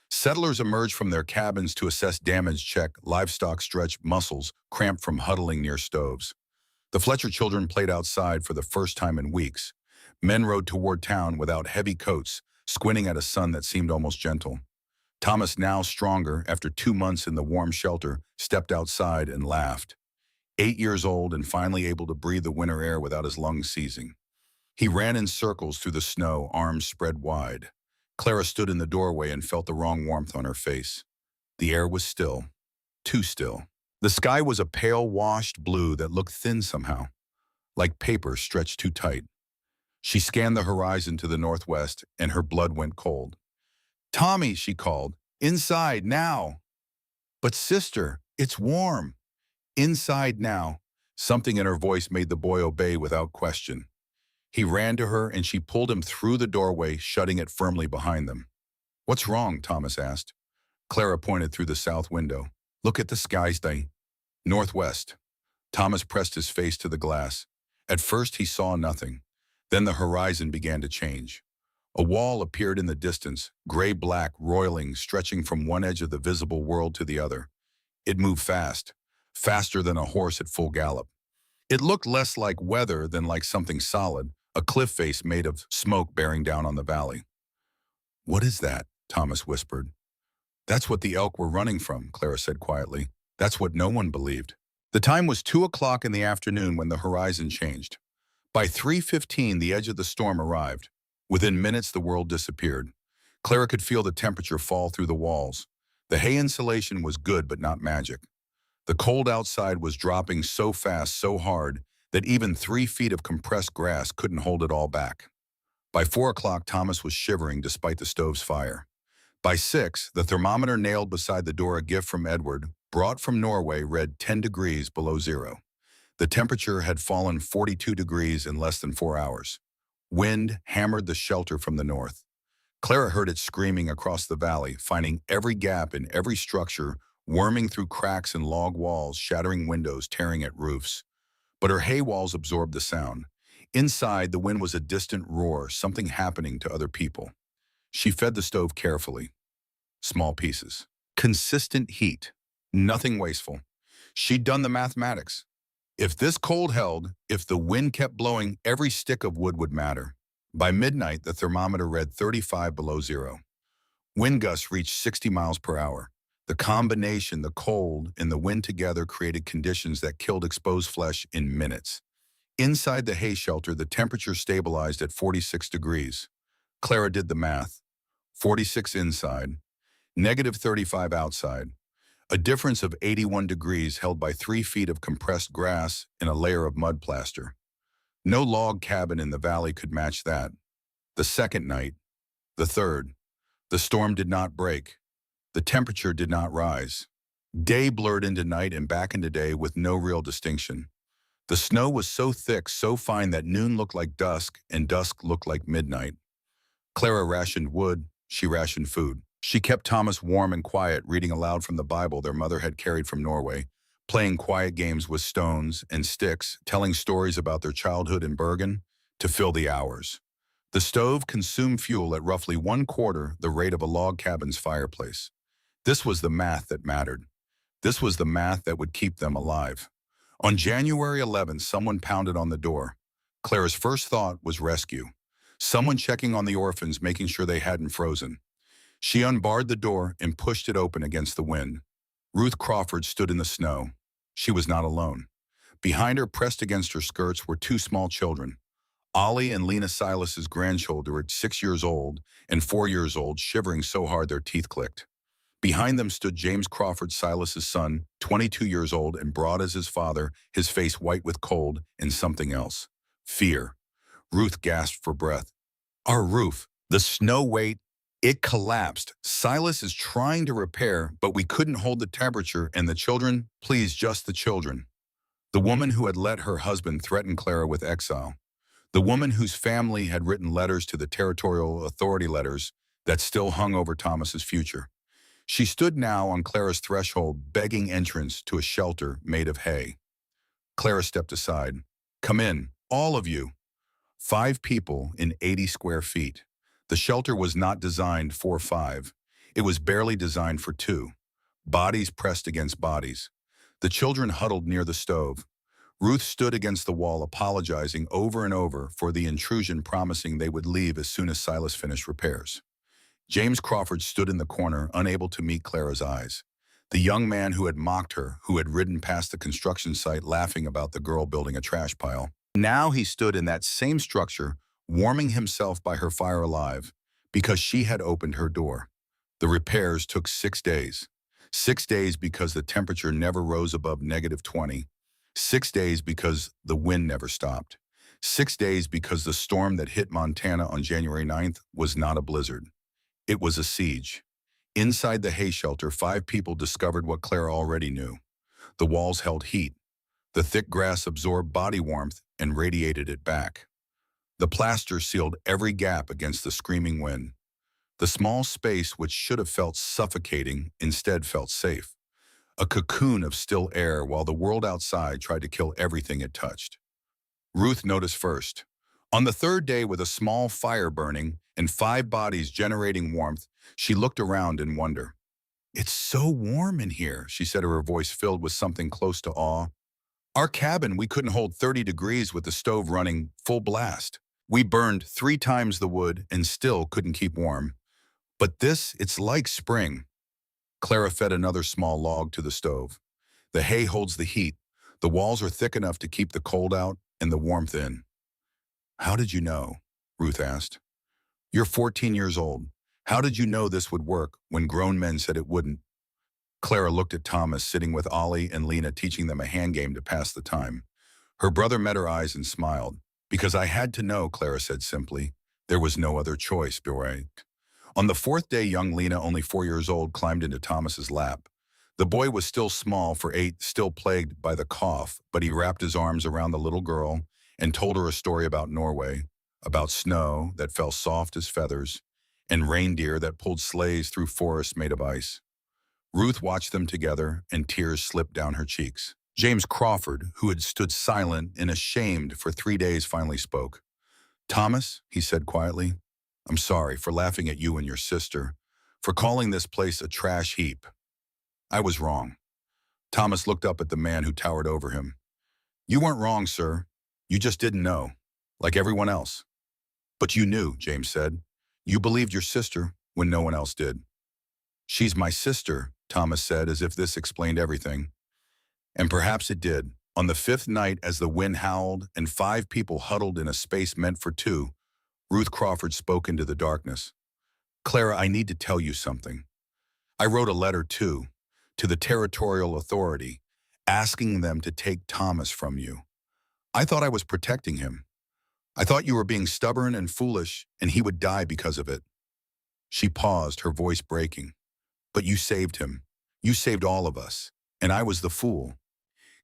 Settlers emerged from their cabins to assess damage, check livestock stretched muscles cramped from huddling near stoves. The Fletcher children played outside for the first time in weeks. Men rode toward town without heavy coats, squinting at a sun that seemed almost gentle. Thomas, now stronger after 2 months in the warm shelter, stepped outside and laughed. 8 years old and finally able to breathe the winter air without his lungs seizing. He ran in circles through the snow, arms spread wide. Clara stood in the doorway and felt the wrong warmth on her face. The air was still, too still. The sky was a pale, washed blue that looked thin somehow, like paper stretched too tight. She scanned the horizon to the northwest, and her blood went cold. "Tommy," she called, "inside now." "But sister, it's warm." "Inside now." Something in her voice made the boy obey without question. He ran to her and she pulled him through the doorway, shutting it firmly behind them. "What's wrong?" Thomas asked. Clara pointed through the south window. "Look at the skies, day." Northwest. Thomas pressed his face to the glass. At first he saw nothing. Then the horizon began to change. A wall appeared in the distance, gray-black, roiling, stretching from one edge of the visible world to the other. It moved fast, faster than a horse at full gallop. It looked less like weather than like something solid, a cliff face made of smoke bearing down on the valley. "What is that?" Thomas whispered. "That's what the elk were running from," Clara said quietly. "That's what no one believed." The time was 2 o'clock in the afternoon when the horizon changed. By 3:15, the edge of the storm arrived. Within minutes, the world disappeared. Clara could feel the temperature fall through the walls. The hay insulation was good, but not magic. The cold outside was dropping so fast, so hard, that even 3 feet of compressed grass couldn't hold it all back. By 4 o'clock, Thomas was shivering despite the stove's fire. By 6, the thermometer nailed beside the door, a gift from Edward, brought from Norway, read 10 degrees below zero. The temperature had fallen 42 degrees in less than 4 hours. Wind hammered the shelter from the north. Clara heard it screaming across the valley, finding every gap in every structure, worming through cracks in log walls, shattering windows, tearing at roofs. But her hay walls absorbed the sound. Inside, the wind was a distant roar, something happening to other people. She fed the stove carefully. Small pieces. Consistent heat. Nothing wasteful. She'd done the mathematics. If this cold held, if the wind kept blowing, every stick of wood would matter. By midnight, the thermometer read 35 below zero. Wind gusts reached 60 miles per hour. The combination, the cold and the wind together, created conditions that killed exposed flesh in minutes. Inside the hay shelter, the temperature stabilized at 46 degrees. Clara did the math. 46 inside, -35 outside. A difference of 81 degrees held by 3 feet of compressed grass in a layer of mud plaster. No log cabin in the valley could match that. The second night, the third, the storm did not break. The temperature did not rise. Day blurred into night and back into day with no real distinction. The snow was so thick, so fine that noon looked like dusk and dusk looked like midnight. Clara rationed wood, she rationed food. She kept Thomas warm and quiet, reading aloud from the Bible their mother had carried from Norway, playing quiet games with stones and sticks, telling stories about their childhood in Bergen to fill the hours. The stove consumed fuel at roughly 1/4 the rate of a log cabin's fireplace. This was the math that mattered. This was the math that would keep them alive. On January 11th, someone pounded on the door. Clara's first thought was rescue. Someone checking on the orphans, making sure they hadn't frozen. She unbarred the door and pushed it open against the wind. Ruth Crawford stood in the snow. She was not alone. Behind her, pressed against her skirts, were 2 small children. Ollie and Lena, Silas's grandchildren, 6 years old and 4 years old, shivering so hard their teeth clicked. Behind them stood James Crawford, Silas's son, 22 years old and broad as his father, his face white with cold and something else. Fear. Ruth gasped for breath. Our roof. The snow weight. It collapsed. Silas is trying to repair, but we couldn't hold the temperature, and the children, please, just the children. The woman who had let her husband threaten Clara with exile. The woman whose family had written letters to the territorial authority, letters that still hung over Thomas's future. She stood now on Clara's threshold, begging entrance to a shelter made of hay. Clara stepped aside. Come in, all of you. 5 people in 80 square feet. The shelter was not designed for 5. It was barely designed for 2. Bodies pressed against bodies. The children huddled near the stove. Ruth stood against the wall, apologizing over and over for the intrusion, promising they would leave as soon as Silas finished repairs. James Crawford stood in the corner, unable to meet Clara's eyes. The young man who had mocked her, who had ridden past the construction site laughing about the girl building a trash pile. Now he stood in that same structure, warming himself by her fire alive, because she had opened her door. The repairs took 6 days. 6 days because the temperature never rose above -20. 6 days because the wind never stopped. 6 days because the storm that hit Montana on January 9th was not a blizzard. It was a siege. Inside the hay shelter, 5 people discovered what Clara already knew. The walls held heat. The thick grass absorbed body warmth and radiated it back. The plaster sealed every gap against the screaming wind. The small space, which should have felt suffocating, instead felt safe. A cocoon of still air while the world outside tried to kill everything it touched. Ruth noticed first. On the 3rd day, with a small fire burning and 5 bodies generating warmth, she looked around in wonder. It's so warm in here, she said, her voice filled with something close to awe. Our cabin, we couldn't hold 30 degrees with the stove running full blast. We burned 3 times the wood and still couldn't keep warm. But this, it's like spring. Clara fed another small log to the stove. The hay holds the heat. The walls are thick enough to keep the cold out and the warmth in. How did you know? Ruth asked. You're 14 years old. How did you know this would work when grown men said it wouldn't? Clara looked at Thomas sitting with Ollie and Lena, teaching them a hand game to pass the time. Her brother met her eyes and smiled. Because I had to know, Clara said simply. There was no other choice, right? On the 4th day, young Lena, only 4 years old, climbed into Thomas's lap. The boy was still small for 8, still plagued by the cough, but he wrapped his arms around the little girl and told her a story about Norway, about snow that fell soft as feathers, and reindeer that pulled sleighs through forests made of ice. Ruth watched them together, and tears slipped down her cheeks. James Crawford, who had stood silent and ashamed for 3 days, finally spoke. Thomas, he said quietly, I'm sorry for laughing at you and your sister, for calling this place a trash heap. I was wrong. Thomas looked up at the man who towered over him. You weren't wrong, sir. You just didn't know, like everyone else. But you knew, James said. You believed your sister when no one else did. She's my sister, Thomas said, as if this explained everything. And perhaps it did. On the 5th night, as the wind howled and 5 people huddled in a space meant for 2, Ruth Crawford spoke into the darkness. Clara, I need to tell you something. I wrote a letter, too, to the territorial authority, asking them to take Thomas from you. I thought I was protecting him. I thought you were being stubborn and foolish, and he would die because of it. She paused, her voice breaking. But you saved him. You saved all of us, and I was the fool.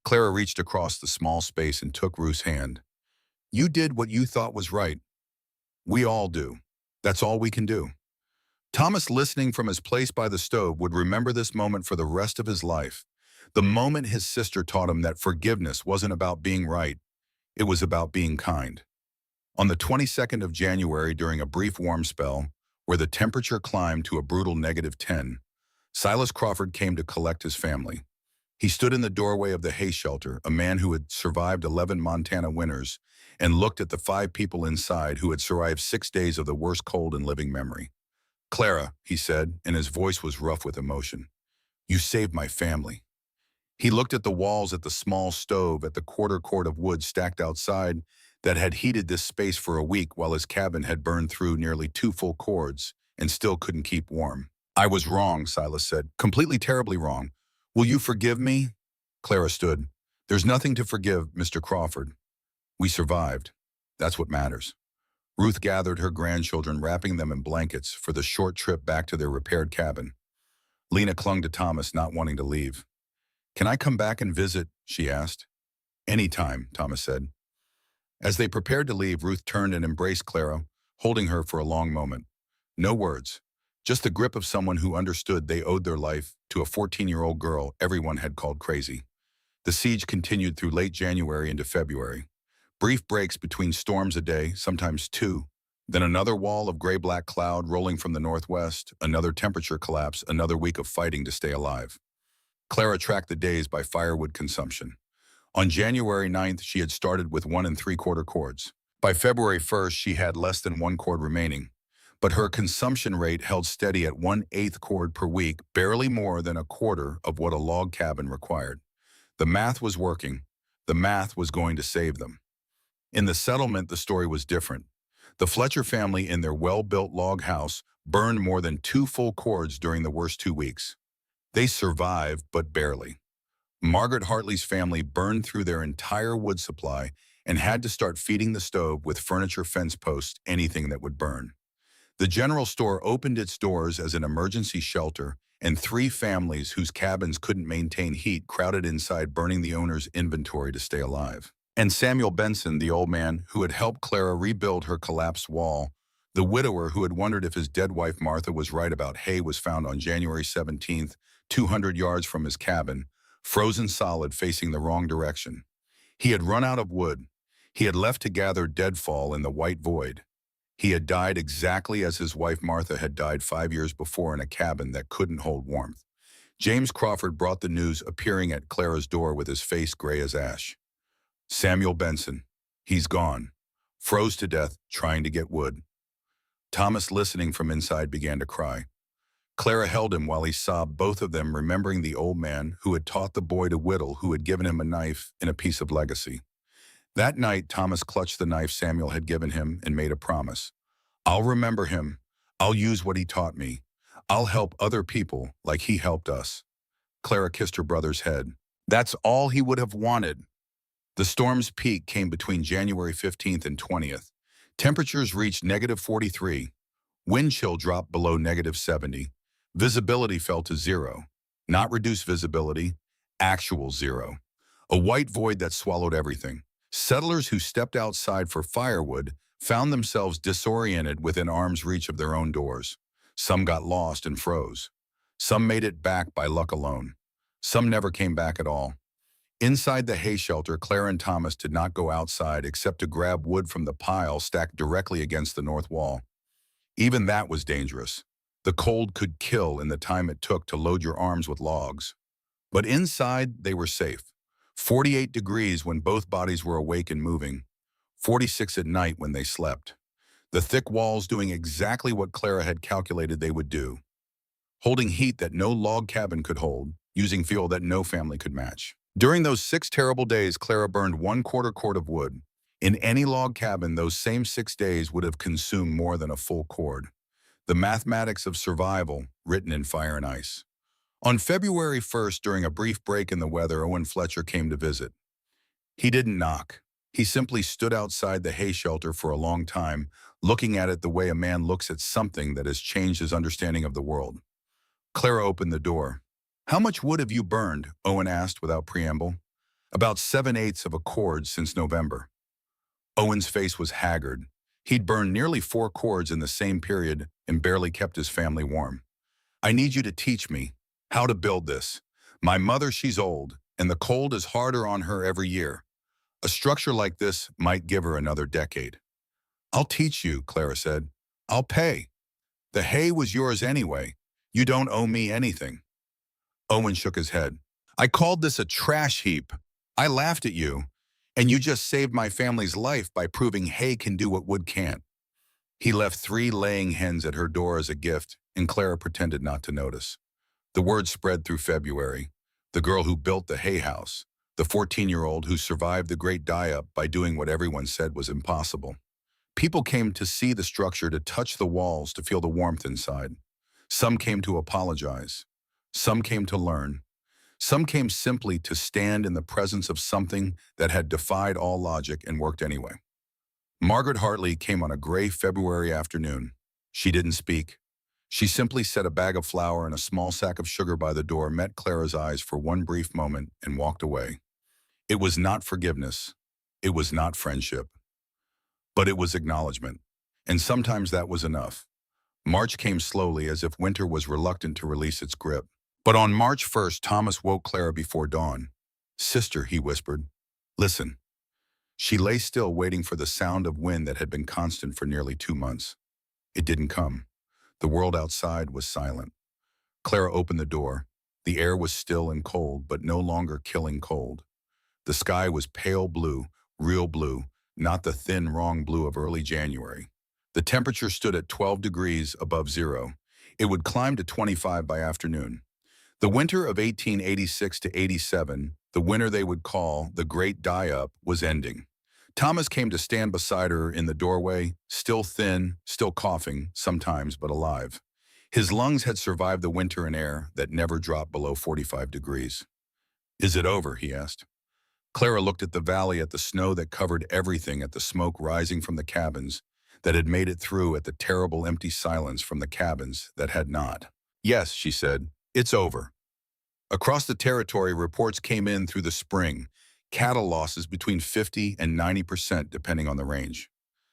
Clara reached across the small space and took Ruth's hand. You did what you thought was right. We all do. That's all we can do. Thomas, listening from his place by the stove, would remember this moment for the rest of his life. The moment his sister taught him that forgiveness wasn't about being right, it was about being kind. On the 22nd of January, during a brief warm spell, where the temperature climbed to a brutal -10, Silas Crawford came to collect his family. He stood in the doorway of the hay shelter, a man who had survived 11 Montana winters, and looked at the 5 people inside who had survived 6 days of the worst cold in living memory. Clara, he said, and his voice was rough with emotion. You saved my family. He looked at the walls, at the small stove, at the quarter cord of wood stacked outside that had heated this space for a week while his cabin had burned through nearly 2 full cords and still couldn't keep warm. I was wrong, Silas said, completely terribly wrong. Will you forgive me? Clara stood. There's nothing to forgive, Mr. Crawford. We survived. That's what matters. Ruth gathered her grandchildren, wrapping them in blankets for the short trip back to their repaired cabin. Lena clung to Thomas, not wanting to leave. "Can I come back and visit?" she asked. "Anytime," Thomas said. As they prepared to leave, Ruth turned and embraced Clara, holding her for a long moment. No words, just the grip of someone who understood they owed their life to a 14-year-old girl everyone had called crazy. The siege continued through late January into February. Brief breaks between storms a day, sometimes two. Then another wall of gray-black cloud rolling from the northwest, another temperature collapse, another week of fighting to stay alive. Clara tracked the days by firewood consumption. On January 9th, she had started with 1 3/4 cords. By February 1st, she had less than 1 cord remaining. But her consumption rate held steady at 1/8 cord per week, barely more than a quarter of what a log cabin required. The math was working. The math was going to save them. In the settlement, the story was different. The Fletcher family in their well-built log house burned more than 2 full cords during the worst 2 weeks. They survived, but barely. Margaret Hartley's family burned through their entire wood supply and had to start feeding the stove with furniture, fence posts, anything that would burn. The general store opened its doors as an emergency shelter, and 3 families whose cabins couldn't maintain heat crowded inside, burning the owner's inventory to stay alive. And Samuel Benson, the old man who had helped Clara rebuild her collapsed wall, the widower who had wondered if his dead wife Martha was right about hay, was found on January 17th, 200 yards from his cabin, frozen solid, facing the wrong direction. He had run out of wood. He had left to gather deadfall in the white void. He had died exactly as his wife Martha had died 5 years before, in a cabin that couldn't hold warmth. James Crawford brought the news, appearing at Clara's door with his face gray as ash. "Samuel Benson, he's gone. Froze to death trying to get wood." Thomas, listening from inside, began to cry. Clara held him while he sobbed, both of them remembering the old man who had taught the boy to whittle, who had given him a knife and a piece of legacy. That night, Thomas clutched the knife Samuel had given him and made a promise. "I'll remember him. I'll use what he taught me. I'll help other people like he helped us." Clara kissed her brother's head. That's all he would have wanted. The storm's peak came between January 15th and 20th. Temperatures reached -43. Wind chill dropped below -70. Visibility fell to 0. Not reduced visibility, actual 0. A white void that swallowed everything. Settlers who stepped outside for firewood found themselves disoriented within arm's reach of their own doors. Some got lost and froze. Some made it back by luck alone. Some never came back at all. Inside the hay shelter, Clara and Thomas did not go outside except to grab wood from the pile stacked directly against the north wall. Even that was dangerous. The cold could kill in the time it took to load your arms with logs. But inside, they were safe. 48 degrees when both bodies were awake and moving. 46 at night when they slept. The thick walls doing exactly what Clara had calculated they would do. Holding heat that no log cabin could hold, using fuel that no family could match. During those 6 terrible days, Clara burned 1/4 cord of wood. In any log cabin, those same 6 days would have consumed more than a full cord. The mathematics of survival, written in fire and ice. On February 1st, during a brief break in the weather, Owen Fletcher came to visit. He didn't knock. He simply stood outside the hay shelter for a long time, looking at it the way a man looks at something that has changed his understanding of the world. Clara opened the door. "How much wood have you burned?" Owen asked without preamble. "About 7/8 of a cord since November." Owen's face was haggard. He'd burned nearly 4 cords in the same period and barely kept his family warm. "I need you to teach me how to build this. My mother, she's old, and the cold is harder on her every year. A structure like this might give her another decade." "I'll teach you," Clara said. "I'll pay. The hay was yours anyway. You don't owe me anything." Owen shook his head. "I called this a trash heap. I laughed at you, and you just saved my family's life by proving hay can do what wood can't." He left 3 laying hens at her door as a gift, and Clara pretended not to notice. The word spread through February. The girl who built the hay house, the 14-year-old who survived the great die-up by doing what everyone said was impossible. People came to see the structure, to touch the walls, to feel the warmth inside. Some came to apologize. Some came to learn. Some came simply to stand in the presence of something that had defied all logic and worked anyway. Margaret Hartley came on a gray February afternoon. She didn't speak. She simply set a bag of flour and a small sack of sugar by the door, met Clara's eyes for one brief moment, and walked away. It was not forgiveness. It was not friendship. But it was acknowledgement. And sometimes that was enough. March came slowly, as if winter was reluctant to release its grip. But on March 1st, Thomas woke Clara before dawn. "Sister," he whispered, "listen." She lay still, waiting for the sound of wind that had been constant for nearly 2 months. It didn't come. The world outside was silent. Clara opened the door. The air was still and cold, but no longer killing cold. The sky was pale blue, real blue, not the thin, wrong blue of early January. The temperature stood at 12 degrees above zero. It would climb to 25 by afternoon. The winter of 1886 to 87, the winter they would call the Great Die-Up, was ending. Thomas came to stand beside her in the doorway, still thin, still coughing, sometimes, but alive. His lungs had survived the winter in air that never dropped below 45 degrees. "Is it over?" he asked. Clara looked at the valley, at the snow that covered everything, at the smoke rising from the cabins that had made it through, at the terrible empty silence from the cabins that had not. "Yes," she said, "it's over." Across the territory, reports came in through the spring, cattle losses between 50 and 90% depending on the range.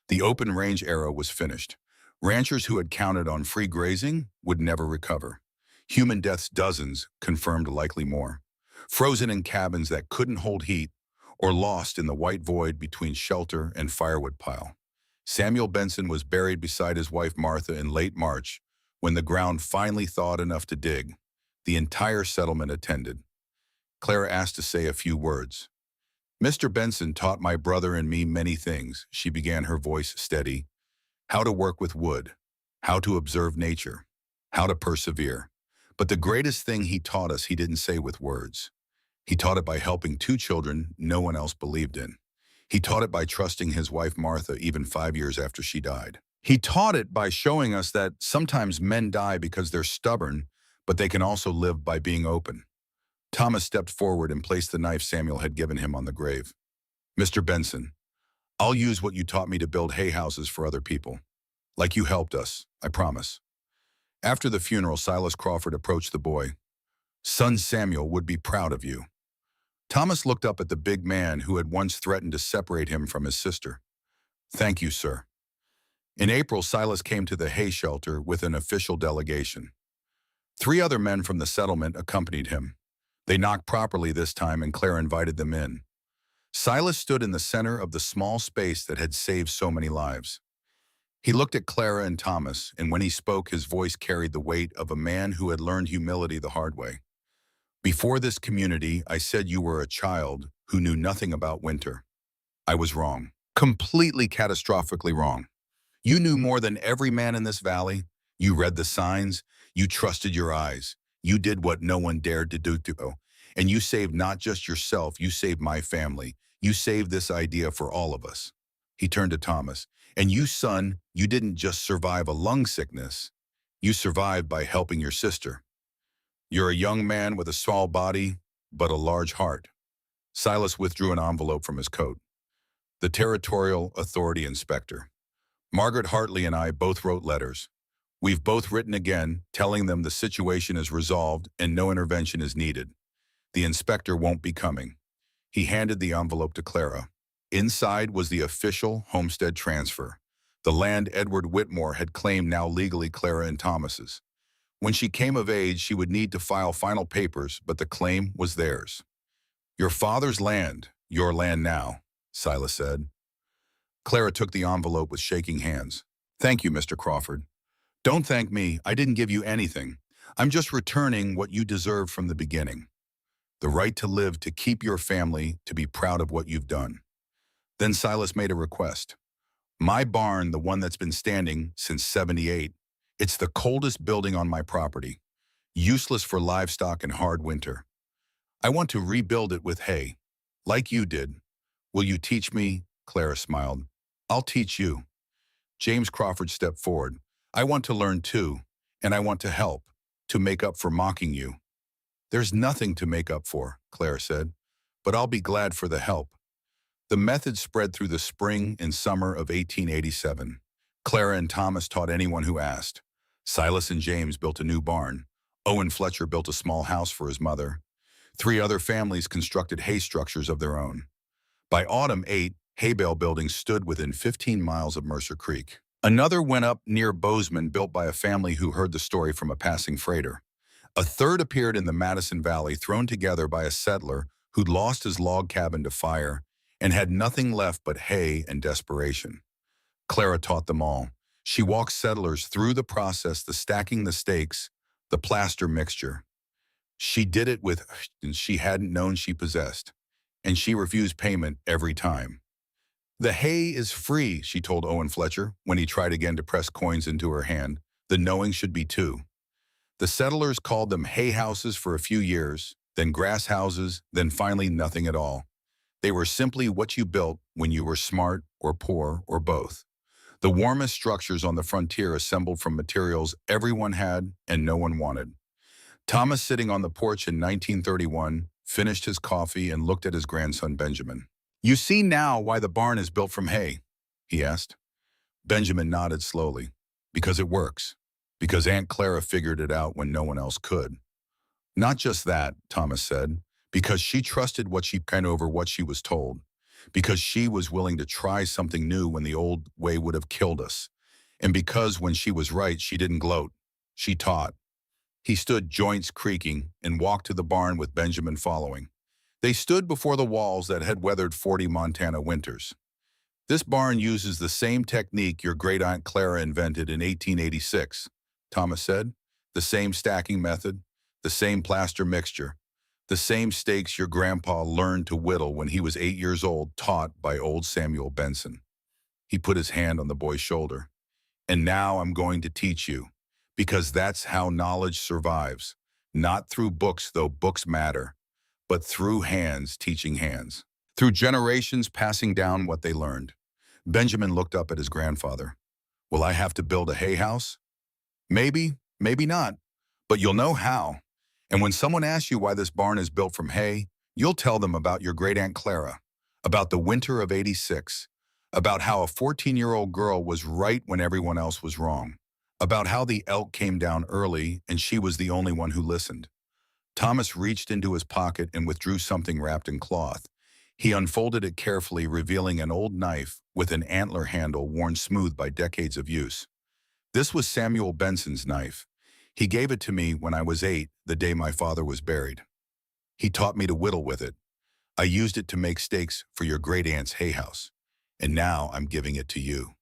The open range era was finished. Ranchers who had counted on free grazing would never recover. Human deaths, dozens, confirmed likely more. Frozen in cabins that couldn't hold heat, or lost in the white void between shelter and firewood pile. Samuel Benson was buried beside his wife Martha in late March, when the ground finally thawed enough to dig. The entire settlement attended. Clara asked to say a few words. "Mr. Benson taught my brother and me many things," she began, her voice steady. "How to work with wood, how to observe nature, how to persevere. But the greatest thing he taught us, he didn't say with words. He taught it by helping two children no one else believed in. He taught it by trusting his wife Martha even 5 years after she died. He taught it by showing us that sometimes men die because they're stubborn, but they can also live by being open." Thomas stepped forward and placed the knife Samuel had given him on the grave. "Mr. Benson, I'll use what you taught me to build hay houses for other people. Like you helped us, I promise." After the funeral, Silas Crawford approached the boy. "Son Samuel would be proud of you." Thomas looked up at the big man who had once threatened to separate him from his sister. "Thank you, sir." In April, Silas came to the hay shelter with an official delegation. 3 other men from the settlement accompanied him. They knocked properly this time, and Clara invited them in. Silas stood in the center of the small space that had saved so many lives. He looked at Clara and Thomas, and when he spoke, his voice carried the weight of a man who had learned humility the hard way. "Before this community, I said you were a child who knew nothing about winter. I was wrong. Completely catastrophically wrong. You knew more than every man in this valley. You read the signs. You trusted your eyes. You did what no one dared to do. And you saved not just yourself, you saved my family. You saved this idea for all of us." He turned to Thomas. "And you, son, you didn't just survive a lung sickness. You survived by helping your sister. You're a young man with a small body, but a large heart." Silas withdrew an envelope from his coat. "The Territorial Authority Inspector. Margaret Hartley and I both wrote letters. We've both written again, telling them the situation is resolved and no intervention is needed. The inspector won't be coming." He handed the envelope to Clara. Inside was the official homestead transfer. The land Edward Whitmore had claimed, now legally Clara and Thomas's. When she came of age, she would need to file final papers, but the claim was theirs. "Your father's land, your land now," Silas said. Clara took the envelope with shaking hands. "Thank you, Mr. Crawford." "Don't thank me. I didn't give you anything. I'm just returning what you deserved from the beginning. The right to live, to keep your family, to be proud of what you've done." Then Silas made a request. "My barn, the one that's been standing since '78, it's the coldest building on my property, useless for livestock in hard winter. I want to rebuild it with hay, like you did. Will you teach me?" Clara smiled. "I'll teach you." James Crawford stepped forward. "I want to learn too, and I want to help, to make up for mocking you." "There's nothing to make up for," Clara said, "but I'll be glad for the help." The method spread through the spring and summer of 1887. Clara and Thomas taught anyone who asked. Silas and James built a new barn. Owen Fletcher built a small house for his mother. 3 other families constructed hay structures of their own. By autumn 8, hay bale buildings stood within 15 miles of Mercer Creek. Another went up near Bozeman, built by a family who heard the story from a passing freighter. A third appeared in the Madison Valley, thrown together by a settler who'd lost his log cabin to fire and had nothing left but hay and desperation. Clara taught them all. She walked settlers through the process, the stacking the stakes, the plaster mixture. She did it with she hadn't known she possessed, and she refused payment every time. The hay is free, she told Owen Fletcher when he tried again to press coins into her hand. The knowing should be too. The settlers called them hay houses for a few years, then grass houses, then finally nothing at all. They were simply what you built when you were smart or poor or both. The warmest structures on the frontier assembled from materials everyone had and no one wanted. Thomas, sitting on the porch in 1931, finished his coffee and looked at his grandson Benjamin. "You see now why the barn is built from hay?" he asked. Benjamin nodded slowly. "Because it works. Because Aunt Clara figured it out when no one else could." "Not just that," Thomas said, "because she trusted what she can over what she was told. Because she was willing to try something new when the old way would have killed us. And because when she was right, she didn't gloat. She taught." He stood, joints creaking, and walked to the barn with Benjamin following. They stood before the walls that had weathered 40 Montana winters. "This barn uses the same technique your great-aunt Clara invented in 1886, Thomas said. "The same stacking method, the same plaster mixture, the same stakes your grandpa learned to whittle when he was 8 years old, taught by old Samuel Benson." He put his hand on the boy's shoulder. "And now I'm going to teach you, because that's how knowledge survives. Not through books, though books matter, but through hands teaching hands. Through generations passing down what they learned." Benjamin looked up at his grandfather. "Will I have to build a hay house?" "Maybe, maybe not, but you'll know how. And when someone asks you why this barn is built from hay, you'll tell them about your great-aunt Clara, about the winter of '86, about how a 14-year-old girl was right when everyone else was wrong, about how the elk came down early and she was the only one who listened." Thomas reached into his pocket and withdrew something wrapped in cloth. He unfolded it carefully, revealing an old knife with an antler handle worn smooth by decades of use. This was Samuel Benson's knife. He gave it to me when I was 8, the day my father was buried. He taught me to whittle with it. I used it to make stakes for your great-aunt's hay house, and now I'm giving it to you.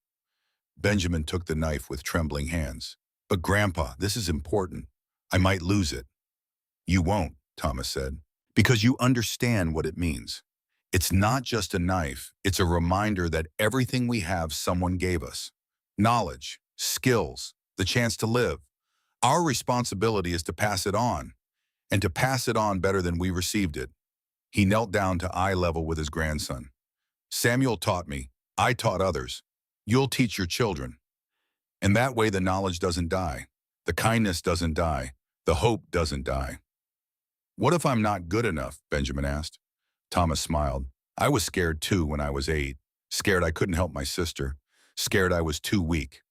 Benjamin took the knife with trembling hands. "But Grandpa, this is important. I might lose it." "You won't," Thomas said, "because you understand what it means. It's not just a knife, it's a reminder that everything we have someone gave us. Knowledge, skills, the chance to live. Our responsibility is to pass it on, and to pass it on better than we received it." He knelt down to eye level with his grandson. "Samuel taught me. I taught others. You'll teach your children. And that way the knowledge doesn't die. The kindness doesn't die. The hope doesn't die." "What if I'm not good enough?" Benjamin asked. Thomas smiled. "I was scared too when I was 8. Scared I couldn't help my sister. Scared I was too weak.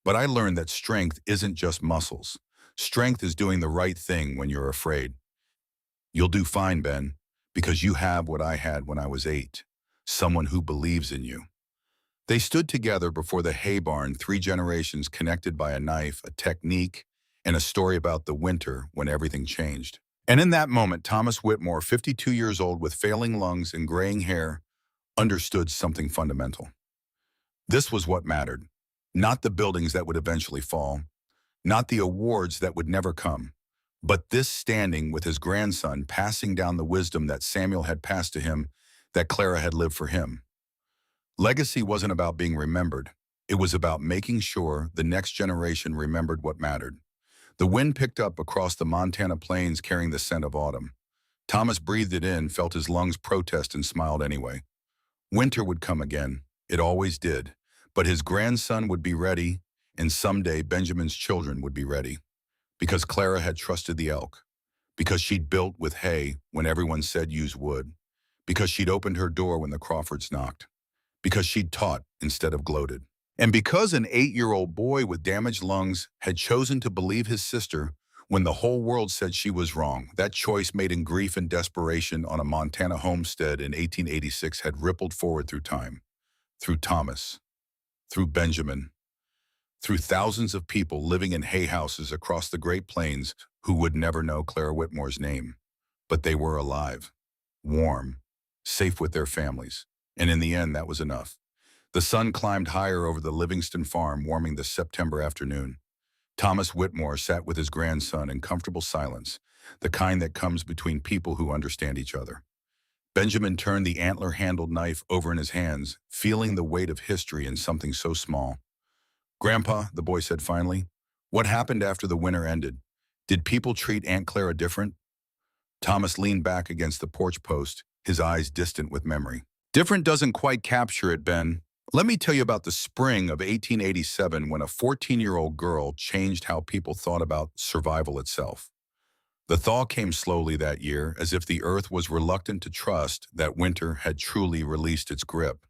But I learned that strength isn't just muscles. Strength is doing the right thing when you're afraid. You'll do fine, Ben, because you have what I had when I was 8. Someone who believes in you." They stood together before the hay barn, 3 generations connected by a knife, a technique, and a story about the winter when everything changed. And in that moment, Thomas Whitmore, 52 years old with failing lungs and graying hair, understood something fundamental. This was what mattered. Not the buildings that would eventually fall, not the awards that would never come, but this standing with his grandson, passing down the wisdom that Samuel had passed to him, that Clara had lived for him. Legacy wasn't about being remembered. It was about making sure the next generation remembered what mattered. The wind picked up across the Montana plains, carrying the scent of autumn. Thomas breathed it in, felt his lungs protest, and smiled anyway. Winter would come again. It always did. But his grandson would be ready, and someday Benjamin's children would be ready. Because Clara had trusted the elk. Because she'd built with hay when everyone said use wood. because she'd opened her door when the Crawfords knocked, because she'd taught instead of gloated, and because an 8-year-old boy with damaged lungs had chosen to believe his sister when the whole world said she was wrong. That choice, made in grief and desperation on a Montana homestead in 1886, had rippled forward through time, through Thomas, through Benjamin, through thousands of people living in hay houses across the Great Plains who would never know Clara Whitmore's name. But they were alive, warm, safe with their families. And in the end, that was enough. The sun climbed higher over the Livingston farm, warming the September afternoon. Thomas Whitmore sat with his grandson in comfortable silence, the kind that comes between people who understand each other. Benjamin turned the antler-handled knife over in his hands, feeling the weight of history in something so small. "Grandpa," the boy said finally, "what happened after the winter ended? Did people treat Aunt Clara different?" Thomas leaned back against the porch post, his eyes distant with memory. "Different doesn't quite capture it, Ben. Let me tell you about the spring of 1887 when a 14-year-old girl changed how people thought about survival itself. The thaw came slowly that year, as if the earth was reluctant to trust that winter had truly released its grip.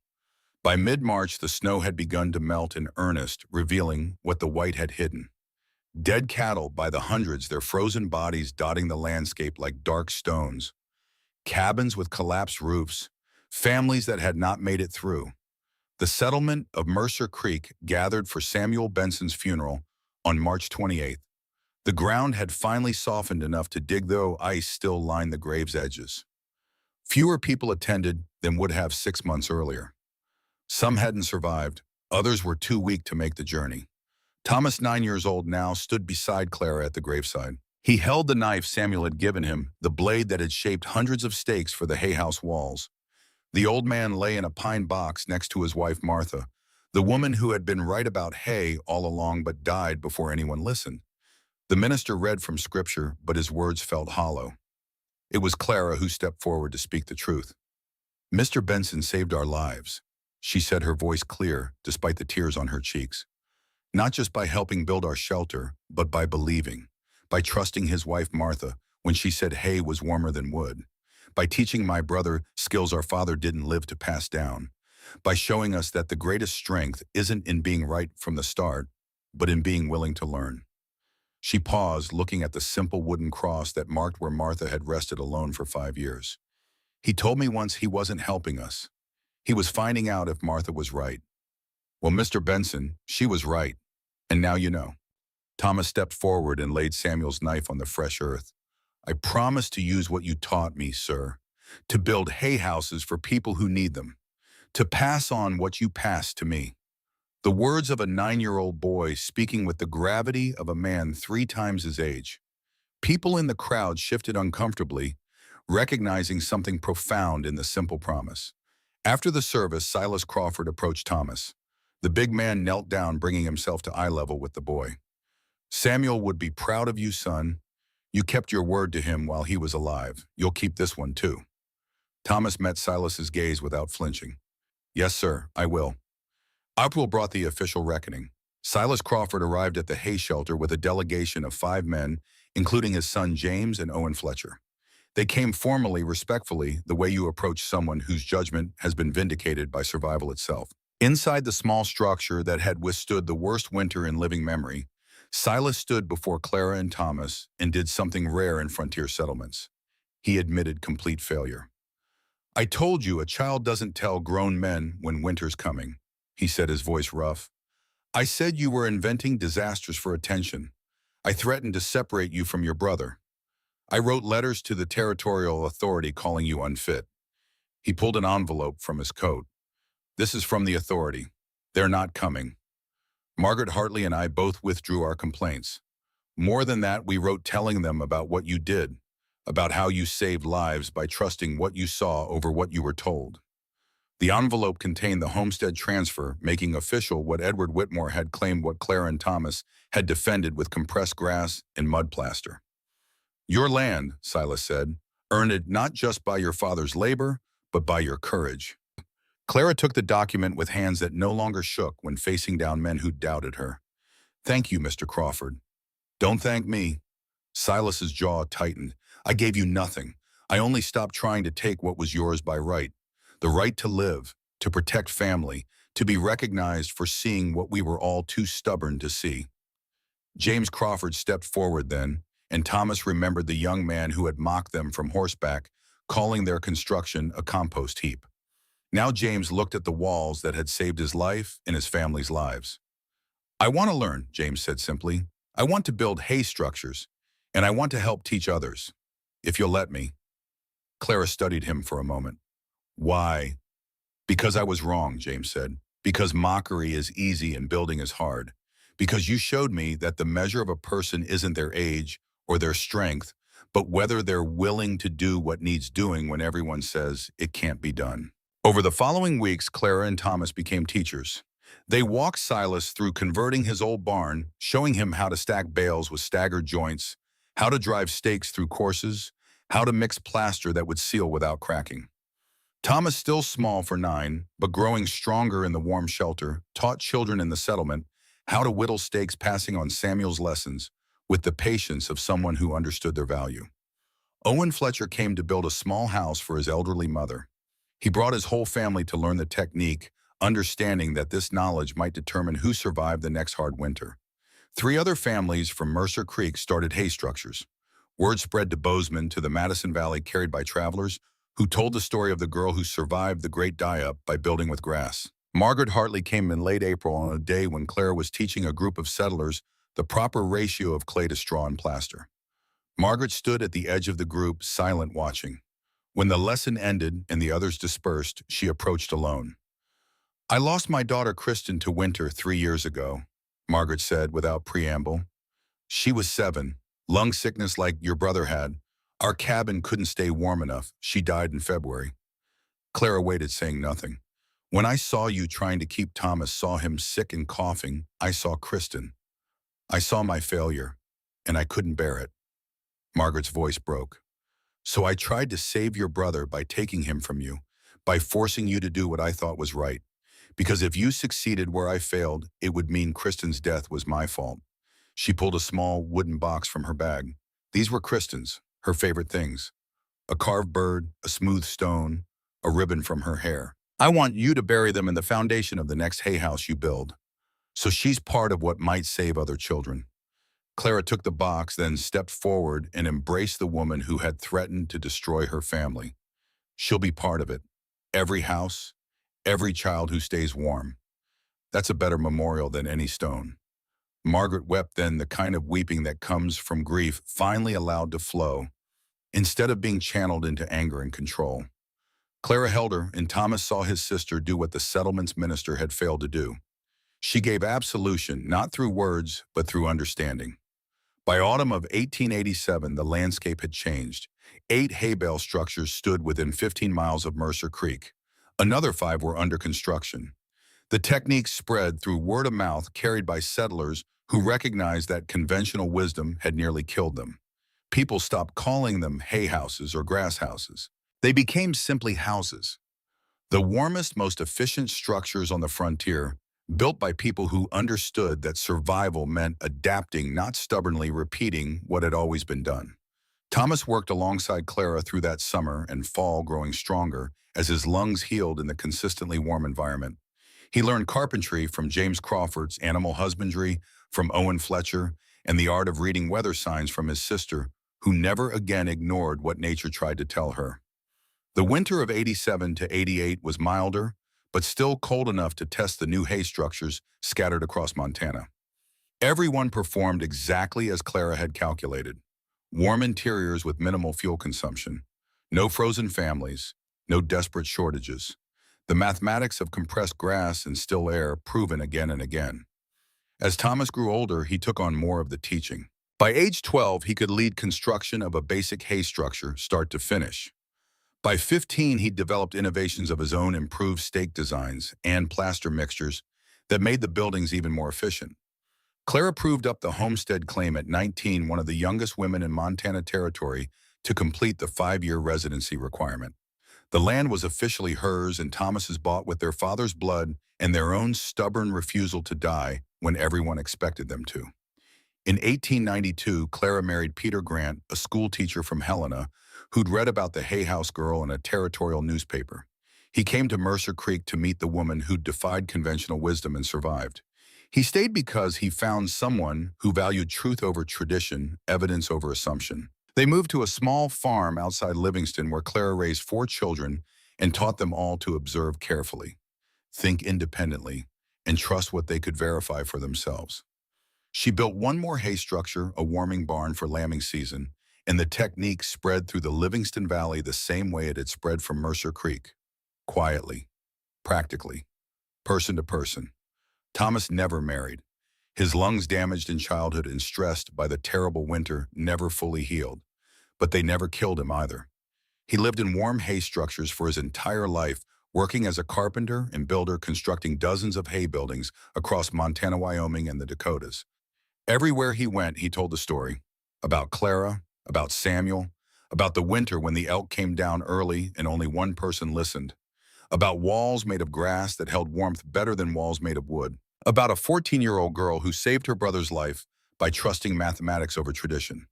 By mid-March, the snow had begun to melt in earnest, revealing what the white had hidden. Dead cattle by the hundreds, their frozen bodies dotting the landscape like dark stones. Cabins with collapsed roofs, families that had not made it through. The settlement of Mercer Creek gathered for Samuel Benson's funeral on March 28th. The ground had finally softened enough to dig, though ice still lined the grave's edges. Fewer people attended than would have 6 months earlier. Some hadn't survived, others were too weak to make the journey. Thomas, 9 years old now, stood beside Clara at the graveside. He held the knife Samuel had given him, the blade that had shaped hundreds of stakes for the hay house walls. The old man lay in a pine box next to his wife Martha, the woman who had been right about hay all along but died before anyone listened. The minister read from Scripture, but his words felt hollow. It was Clara who stepped forward to speak the truth. "Mr. Benson saved our lives," she said, her voice clear despite the tears on her cheeks. "Not just by helping build our shelter, but by believing, by trusting his wife Martha when she said hay was warmer than wood, by teaching my brother skills our father didn't live to pass down, by showing us that the greatest strength isn't in being right from the start, but in being willing to learn." She paused, looking at the simple wooden cross that marked where Martha had rested alone for 5 years. "He told me once he wasn't helping us. He was finding out if Martha was right. Well, Mr. Benson, she was right. And now you know." Thomas stepped forward and laid Samuel's knife on the fresh earth. "I promise to use what you taught me, sir, to build hay houses for people who need them, to pass on what you passed to me." The words of a 9-year-old boy speaking with the gravity of a man 3 times his age. People in the crowd shifted uncomfortably, recognizing something profound in the simple promise. After the service, Silas Crawford approached Thomas. The big man knelt down, bringing himself to eye level with the boy. "Samuel would be proud of you, son. You kept your word to him while he was alive. You'll keep this one too." Thomas met Silas's gaze without flinching. "Yes, sir, I will." April brought the official reckoning. Silas Crawford arrived at the hay shelter with a delegation of 5 men, including his son James and Owen Fletcher. They came formally, respectfully, the way you approach someone whose judgment has been vindicated by survival itself. Inside the small structure that had withstood the worst winter in living memory, Silas stood before Clara and Thomas and did something rare in frontier settlements. He admitted complete failure. "I told you a child doesn't tell grown men when winter's coming," he said, his voice rough. "I said you were inventing disasters for attention. I threatened to separate you from your brother. I wrote letters to the territorial authority calling you unfit." He pulled an envelope from his coat. "This is from the authority. They're not coming. Margaret Hartley and I both withdrew our complaints. More than that, we wrote telling them about what you did, about how you saved lives by trusting what you saw over what you were told." The envelope contained the homestead transfer, making official what Edward Whitmore had claimed, what Clara and Thomas had defended with compressed grass and mud plaster. "Your land," Silas said, "earned it not just by your father's labor, but by your courage." Clara took the document with hands that no longer shook when facing down men who doubted her. "Thank you, Mr. Crawford." "Don't thank me." Silas's jaw tightened. "I gave you nothing. I only stopped trying to take what was yours by right. The right to live, to protect family, to be recognized for seeing what we were all too stubborn to see. James Crawford stepped forward then, and Thomas remembered the young man who had mocked them from horseback, calling their construction a compost heap. Now James looked at the walls that had saved his life and his family's lives. I want to learn, James said simply. I want to build hay structures, and I want to help teach others. If you'll let me. Clara studied him for a moment. Why? Because I was wrong, James said. Because mockery is easy and building is hard. Because you showed me that the measure of a person isn't their age or their strength, but whether they're willing to do what needs doing when everyone says it can't be done. Over the following weeks, Clara and Thomas became teachers. They walked Silas through converting his old barn, showing him how to stack bales with staggered joints, how to drive stakes through courses, how to mix plaster that would seal without cracking. Thomas, still small for 9, but growing stronger in the warm shelter, taught children in the settlement how to whittle stakes, passing on Samuel's lessons with the patience of someone who understood their value. Owen Fletcher came to build a small house for his elderly mother. He brought his whole family to learn the technique, understanding that this knowledge might determine who survived the next hard winter. 3 other families from Mercer Creek started hay structures. Word spread to Bozeman, to the Madison Valley, carried by travelers who told the story of the girl who survived the great die-up by building with grass. Margaret Hartley came in late April on a day when Clara was teaching a group of settlers the proper ratio of clay to straw and plaster. Margaret stood at the edge of the group, silent, watching. When the lesson ended and the others dispersed, she approached alone. I lost my daughter Kristen to winter 3 years ago, Margaret said without preamble. She was 7, lung sickness like your brother had. Our cabin couldn't stay warm enough. She died in February. Clara waited, saying nothing. When I saw you trying to keep Thomas, saw him sick and coughing, I saw Kristen. I saw my failure, and I couldn't bear it. Margaret's voice broke. So I tried to save your brother by taking him from you, by forcing you to do what I thought was right. Because if you succeeded where I failed, it would mean Kristen's death was my fault. She pulled a small wooden box from her bag. These were Kristen's, her favorite things. A carved bird, a smooth stone, a ribbon from her hair. I want you to bury them in the foundation of the next hay house you build. So she's part of what might save other children. Clara took the box, then stepped forward and embraced the woman who had threatened to destroy her family. She'll be part of it. Every house, every child who stays warm. That's a better memorial than any stone. Margaret wept then, the kind of weeping that comes from grief finally allowed to flow, instead of being channeled into anger and control. Clara held her, and Thomas saw his sister do what the settlement's minister had failed to do. She gave absolution, not through words, but through understanding. By autumn of 1887, the landscape had changed. 8 hay bale structures stood within 15 miles of Mercer Creek. Another 5 were under construction. The technique spread through word of mouth, carried by settlers who recognized that conventional wisdom had nearly killed them. People stopped calling them hay houses or grass houses. They became simply houses. The warmest, most efficient structures on the frontier, built by people who understood that survival meant adapting, not stubbornly repeating what had always been done. Thomas worked alongside Clara through that summer and fall, growing stronger as his lungs healed in the consistently warm environment. He learned carpentry from James Crawford's, animal husbandry from Owen Fletcher, and the art of reading weather signs from his sister, who never again ignored what nature tried to tell her. The winter of 87 to 88 was milder, but still cold enough to test the new hay structures scattered across Montana. Everyone performed exactly as Clara had calculated. Warm interiors with minimal fuel consumption. No frozen families, no desperate shortages. The mathematics of compressed grass and still air proven again and again. As Thomas grew older, he took on more of the teaching. By age 12, he could lead construction of a basic hay structure, start to finish. By 15, he developed innovations of his own, improved stake designs and plaster mixtures that made the buildings even more efficient. Clara proved up the homestead claim at 19, one of the youngest women in Montana Territory to complete the 5-year residency requirement. The land was officially hers, and Thomas's bought with their father's blood and their own stubborn refusal to die when everyone expected them to. In 1892, Clara married Peter Grant, a school teacher from Helena, who'd read about the Hay House girl in a territorial newspaper. He came to Mercer Creek to meet the woman who'd defied conventional wisdom and survived. He stayed because he found someone who valued truth over tradition, evidence over assumption. They moved to a small farm outside Livingston where Clara raised 4 children and taught them all to observe carefully, think independently, and trust what they could verify for themselves. She built one more hay structure, a warming barn for lambing season, and the technique spread through the Livingston Valley the same way it had spread from Mercer Creek. Quietly, practically, person to person. Thomas never married. His lungs damaged in childhood and stressed by the terrible winter never fully healed. But they never killed him either. He lived in warm hay structures for his entire life, working as a carpenter and builder constructing dozens of hay buildings across Montana, Wyoming, and the Dakotas. Everywhere he went, he told the story about Clara, about Samuel, about the winter when the elk came down early and only one person listened, about walls made of grass that held warmth better than walls made of wood, about a 14-year-old girl who saved her brother's life by trusting mathematics over tradition.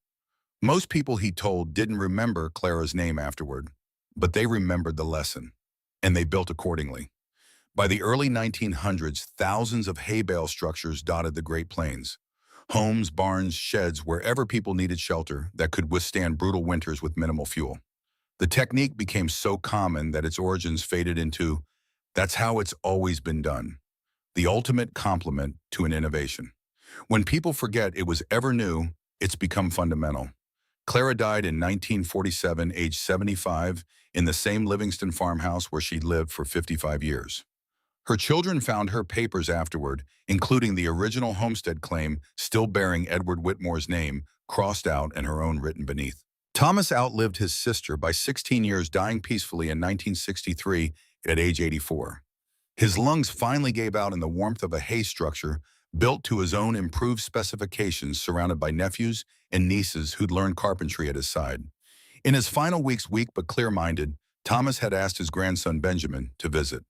Most people he told didn't remember Clara's name afterward, but they remembered the lesson, and they built accordingly. By the early 1900s, thousands of hay bale structures dotted the Great Plains. Homes, barns, sheds, wherever people needed shelter that could withstand brutal winters with minimal fuel. The technique became so common that its origins faded into, that's how it's always been done, the ultimate complement to an innovation. When people forget it was ever new, it's become fundamental. Clara died in 1947, aged 75, in the same Livingston farmhouse where she'd lived for 55 years. Her children found her papers afterward, including the original homestead claim still bearing Edward Whitmore's name, crossed out and her own written beneath. Thomas outlived his sister by 16 years, dying peacefully in 1963 at age 84. His lungs finally gave out in the warmth of a hay structure built to his own improved specifications, surrounded by nephews and nieces who'd learned carpentry at his side. In his final weeks, weak but clear-minded, Thomas had asked his grandson Benjamin to visit.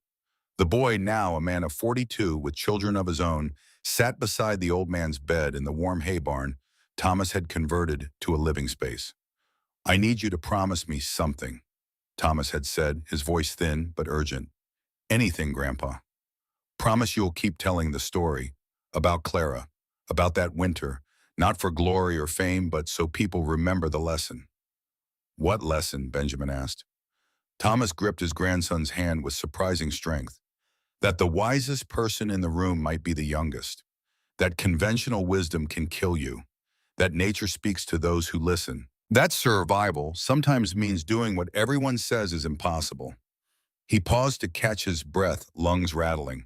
The boy, now a man of 42 with children of his own, sat beside the old man's bed in the warm hay barn Thomas had converted to a living space. "I need you to promise me something," Thomas had said, his voice thin but urgent. "Anything, Grandpa. Promise you'll keep telling the story about Clara, about that winter, not for glory or fame, but so people remember the lesson." "What lesson?" Benjamin asked. Thomas gripped his grandson's hand with surprising strength. That the wisest person in the room might be the youngest. That conventional wisdom can kill you. That nature speaks to those who listen. That survival sometimes means doing what everyone says is impossible. He paused to catch his breath, lungs rattling.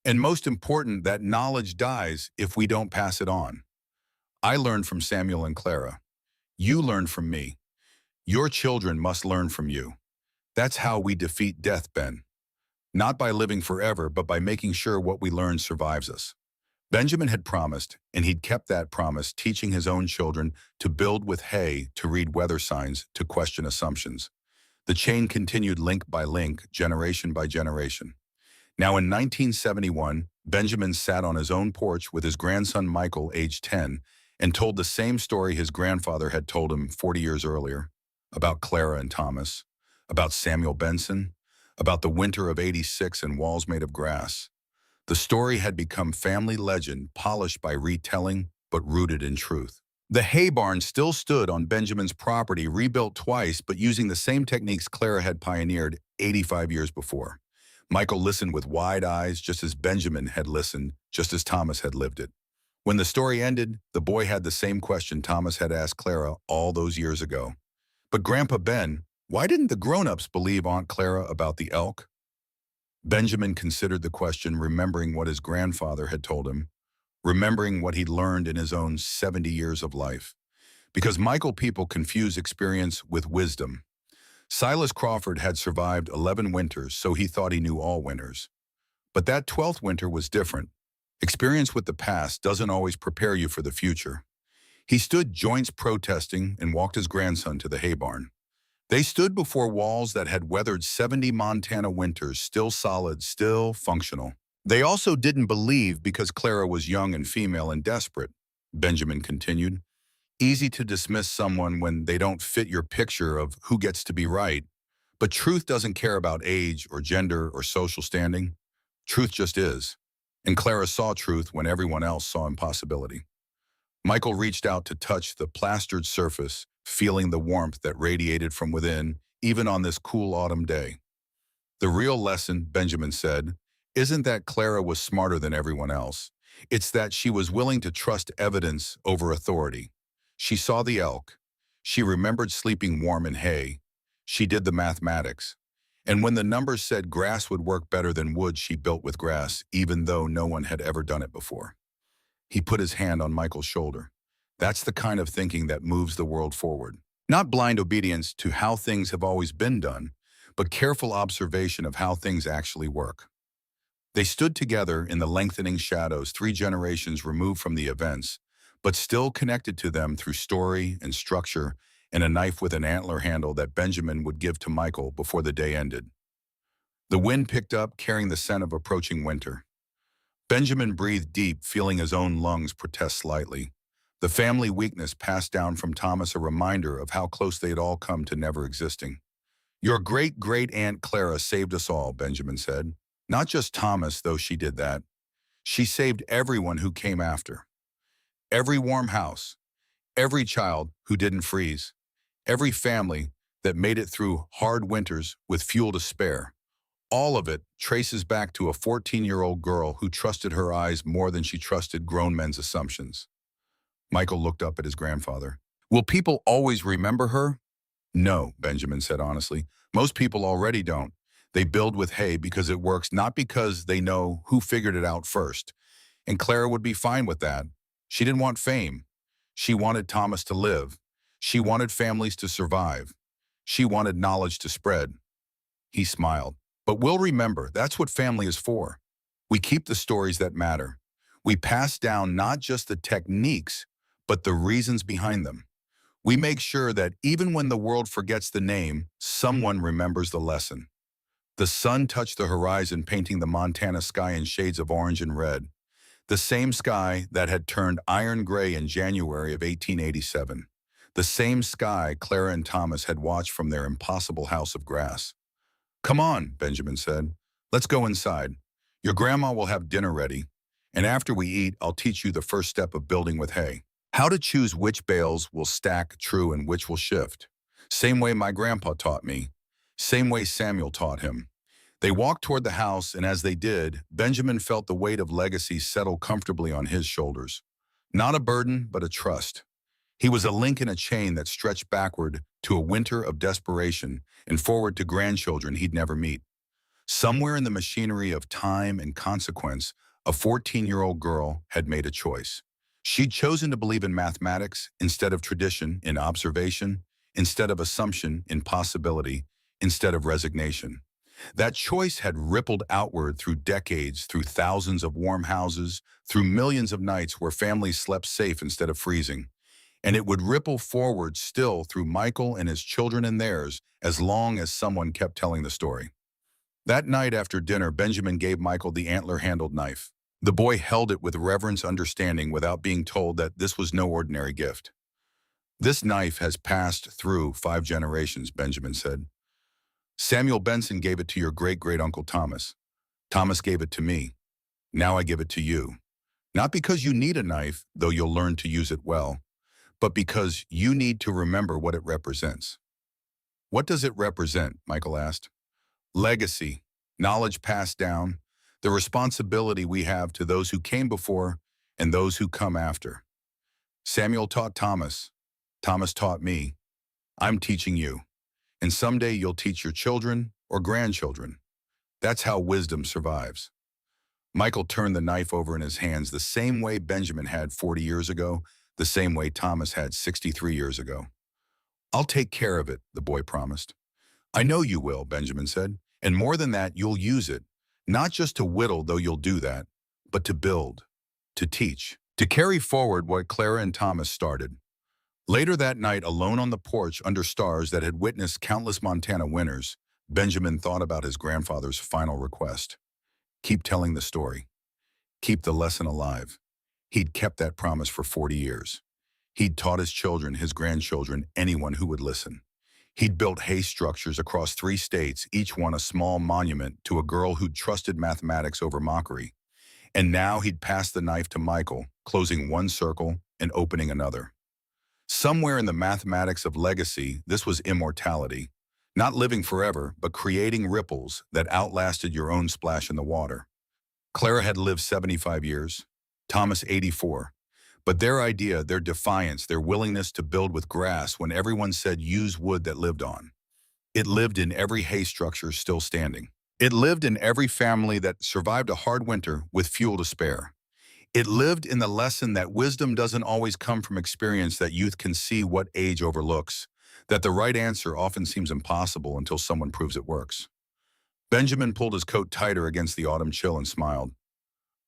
And most important, that knowledge dies if we don't pass it on. I learned from Samuel and Clara. You learned from me. Your children must learn from you. That's how we defeat death, Ben. Not by living forever, but by making sure what we learn survives us. Benjamin had promised, and he'd kept that promise, teaching his own children to build with hay, to read weather signs, to question assumptions. The chain continued link by link, generation by generation. Now in 1971, Benjamin sat on his own porch with his grandson Michael, aged 10, and told the same story his grandfather had told him 40 years earlier, about Clara and Thomas, about Samuel Benson, about the winter of '86 and walls made of grass. The story had become family legend, polished by retelling, but rooted in truth. The hay barn still stood on Benjamin's property, rebuilt twice, but using the same techniques Clara had pioneered 85 years before. Michael listened with wide eyes, just as Benjamin had listened, just as Thomas had lived it. When the story ended, the boy had the same question Thomas had asked Clara all those years ago. "But Grandpa Ben, why didn't the grown-ups believe Aunt Clara about the elk?" Benjamin considered the question, remembering what his grandfather had told him, remembering what he'd learned in his own 70 years of life. Because Michael, people confuse experience with wisdom. Silas Crawford had survived 11 winters, so he thought he knew all winters. But that 12th winter was different. Experience with the past doesn't always prepare you for the future. He stood joints protesting and walked his grandson to the hay barn. They stood before walls that had weathered 70 Montana winters, still solid, still functional. They also didn't believe because Clara was young and female and desperate. Benjamin continued. Easy to dismiss someone when they don't fit your picture of who gets to be right. But truth doesn't care about age or gender or social standing. Truth just is. And Clara saw truth when everyone else saw impossibility. Michael reached out to touch the plastered surface, feeling the warmth that radiated from within, even on this cool autumn day. The real lesson, Benjamin said, isn't that Clara was smarter than everyone else. It's that she was willing to trust evidence over authority. She saw the elk. She remembered sleeping warm in hay. She did the mathematics. And when the numbers said grass would work better than wood, she built with grass, even though no one had ever done it before. He put his hand on Michael's shoulder. That's the kind of thinking that moves the world forward. Not blind obedience to how things have always been done, but careful observation of how things actually work. They stood together in the lengthening shadows, 3 generations removed from the events, but still connected to them through story and structure and a knife with an antler handle that Benjamin would give to Michael before the day ended. The wind picked up, carrying the scent of approaching winter. Benjamin breathed deep, feeling his own lungs protest slightly. The family weakness passed down from Thomas, a reminder of how close they'd all come to never existing. Your great-great-aunt Clara saved us all, Benjamin said. Not just Thomas, though she did that. She saved everyone who came after. Every warm house, every child who didn't freeze, every family that made it through hard winters with fuel to spare. All of it traces back to a 14-year-old girl who trusted her eyes more than she trusted grown men's assumptions. Michael looked up at his grandfather. Will people always remember her? No, Benjamin said honestly. Most people already don't. They build with hay because it works, not because they know who figured it out first. And Clara would be fine with that. She didn't want fame. She wanted Thomas to live. She wanted families to survive. She wanted knowledge to spread. He smiled. But we'll remember, that's what family is for. We keep the stories that matter. We pass down not just the techniques, but the reasons behind them. We make sure that even when the world forgets the name, someone remembers the lesson. The sun touched the horizon, painting the Montana sky in shades of orange and red. The same sky that had turned iron gray in January of 1887. The same sky Clara and Thomas had watched from their impossible house of grass. Come on, Benjamin said. Let's go inside. Your grandma will have dinner ready. And after we eat, I'll teach you the first step of building with hay. How to choose which bales will stack true and which will shift. Same way my grandpa taught me. Same way Samuel taught him. They walked toward the house, and as they did, Benjamin felt the weight of legacy settle comfortably on his shoulders. Not a burden, but a trust. He was a link in a chain that stretched backward to a winter of desperation and forward to grandchildren he'd never meet. Somewhere in the machinery of time and consequence, a 14-year-old girl had made a choice. She'd chosen to believe in mathematics instead of tradition, in observation instead of assumption, in possibility instead of resignation. That choice had rippled outward through decades, through thousands of warm houses, through millions of nights where families slept safe instead of freezing. And it would ripple forward still through Michael and his children and theirs as long as someone kept telling the story. That night after dinner, Benjamin gave Michael the antler-handled knife. The boy held it with reverence, understanding without being told that this was no ordinary gift. This knife has passed through 5 generations, Benjamin said. Samuel Benson gave it to your great-great-uncle Thomas. Thomas gave it to me. Now I give it to you. Not because you need a knife, though you'll learn to use it well, but because you need to remember what it represents. What does it represent? Michael asked. Legacy, knowledge passed down, the responsibility we have to those who came before and those who come after. Samuel taught Thomas. Thomas taught me. I'm teaching you. And someday you'll teach your children or grandchildren. That's how wisdom survives. Michael turned the knife over in his hands the same way Benjamin had 40 years ago, the same way Thomas had 63 years ago. I'll take care of it, the boy promised. I know you will, Benjamin said. And more than that, you'll use it. Not just to whittle, though you'll do that, but to build, to teach, to carry forward what Clara and Thomas started. Later that night, alone on the porch under stars that had witnessed countless Montana winters, Benjamin thought about his grandfather's final request. Keep telling the story. Keep the lesson alive. He'd kept that promise for 40 years. He'd taught his children, his grandchildren, anyone who would listen. He'd built hay structures across 3 states, each one a small monument to a girl who'd trusted mathematics over mockery. And now he'd passed the knife to Michael, closing one circle and opening another. Somewhere in the mathematics of legacy, this was immortality. Not living forever, but creating ripples that outlasted your own splash in the water. Clara had lived 75 years, Thomas 84. But their idea, their defiance, their willingness to build with grass when everyone said use wood that lived on. It lived in every hay structure still standing. It lived in every family that survived a hard winter with fuel to spare. It lived in the lesson that wisdom doesn't always come from experience, that youth can see what age overlooks, that the right answer often seems impossible until someone proves it works. Benjamin pulled his coat tighter against the autumn chill and smiled.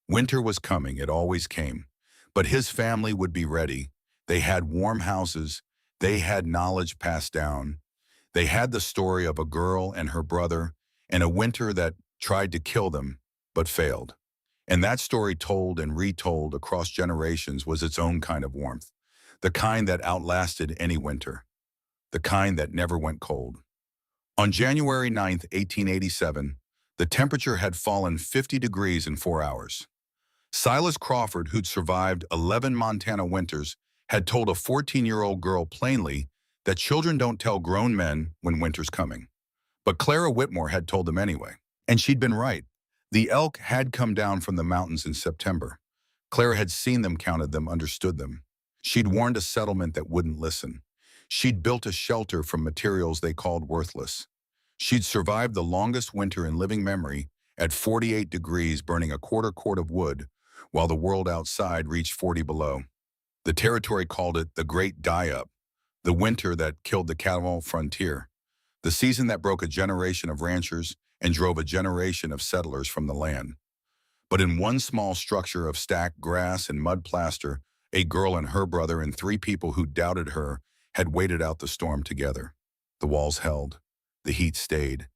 Winter was coming, it always came. But his family would be ready. They had warm houses. They had knowledge passed down. They had the story of a girl and her brother and a winter that tried to kill them, but failed. And that story, told and retold across generations, was its own kind of warmth. The kind that outlasted any winter. The kind that never went cold. On January 9th, 1887, the temperature had fallen 50 degrees in 4 hours. Silas Crawford, who'd survived 11 Montana winters, had told a 14-year-old girl plainly that children don't tell grown men when winter's coming. But Clara Whitmore had told them anyway. And she'd been right. The elk had come down from the mountains in September. Clara had seen them, counted them, understood them. She'd warned a settlement that wouldn't listen. She'd built a shelter from materials they called worthless. She'd survived the longest winter in living memory at 48 degrees, burning a quarter quart of wood, while the world outside reached 40 below. The territory called it the Great Die-Up, the winter that killed the cattle frontier, the season that broke a generation of ranchers and drove a generation of settlers from the land. But in one small structure of stacked grass and mud plaster, a girl and her brother and 3 people who doubted her had waited out the storm together. The walls held. The heat stayed.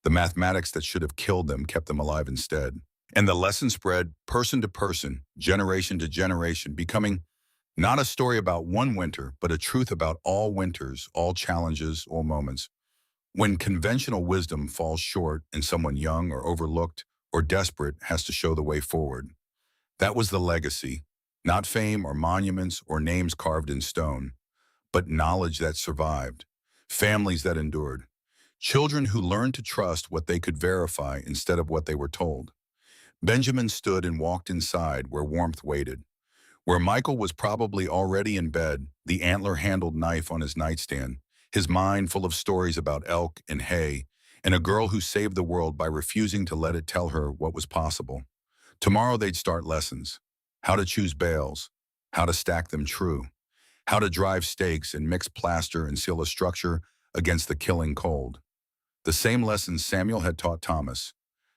The mathematics that should have killed them kept them alive instead. And the lesson spread person to person, generation to generation, becoming not a story about one winter, but a truth about all winters, all challenges, all moments. When conventional wisdom falls short and someone young or overlooked or desperate has to show the way forward. That was the legacy, not fame or monuments or names carved in stone, but knowledge that survived, families that endured, children who learned to trust what they could verify instead of what they were told. Benjamin stood and walked inside where warmth waited, where Michael was probably already in bed, the antler-handled knife on his nightstand, his mind full of stories about elk and hay, and a girl who saved the world by refusing to let it tell her what was possible. Tomorrow they'd start lessons: how to choose bales, how to stack them true, how to drive stakes and mix plaster and seal a structure against the killing cold. The same lessons Samuel had taught Thomas,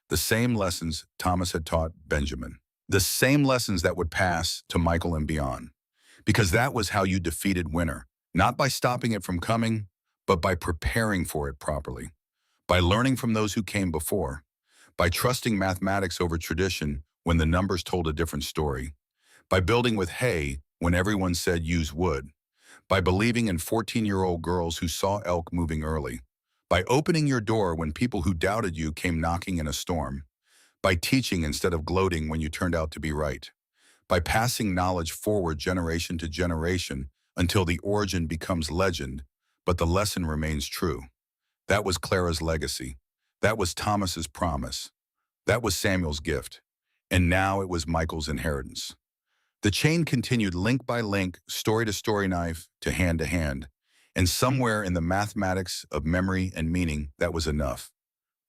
the same lessons Thomas had taught Benjamin, the same lessons that would pass to Michael and beyond. Because that was how you defeated winter, not by stopping it from coming, but by preparing for it properly, by learning from those who came before, by trusting mathematics over tradition when the numbers told a different story, by building with hay when everyone said use wood, by believing in 14-year-old girls who saw elk moving early, by opening your door when people who doubted you came knocking in a storm, by teaching instead of gloating when you turned out to be right, by passing knowledge forward generation to generation until the origin becomes legend, but the lesson remains true. That was Clara's legacy. That was Thomas's promise. That was Samuel's gift. And now it was Michael's inheritance. The chain continued link by link, story to story, knife to hand, and somewhere in the mathematics of memory and meaning, that was enough.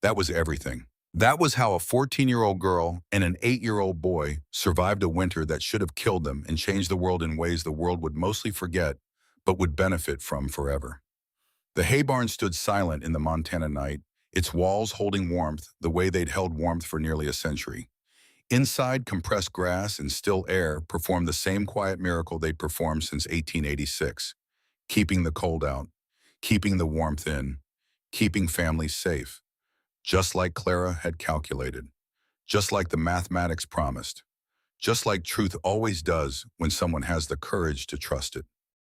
That was everything. That was how a 14-year-old girl and an 8-year-old boy survived a winter that should have killed them and changed the world in ways the world would mostly forget, but would benefit from forever. The hay barn stood silent in the Montana night, its walls holding warmth the way they'd held warmth for nearly a century. Inside, compressed grass and still air performed the same quiet miracle they'd performed since 1886, keeping the cold out, keeping the warmth in, keeping families safe, just like Clara had calculated, just like the mathematics promised, just like truth always does when someone has the courage to trust it.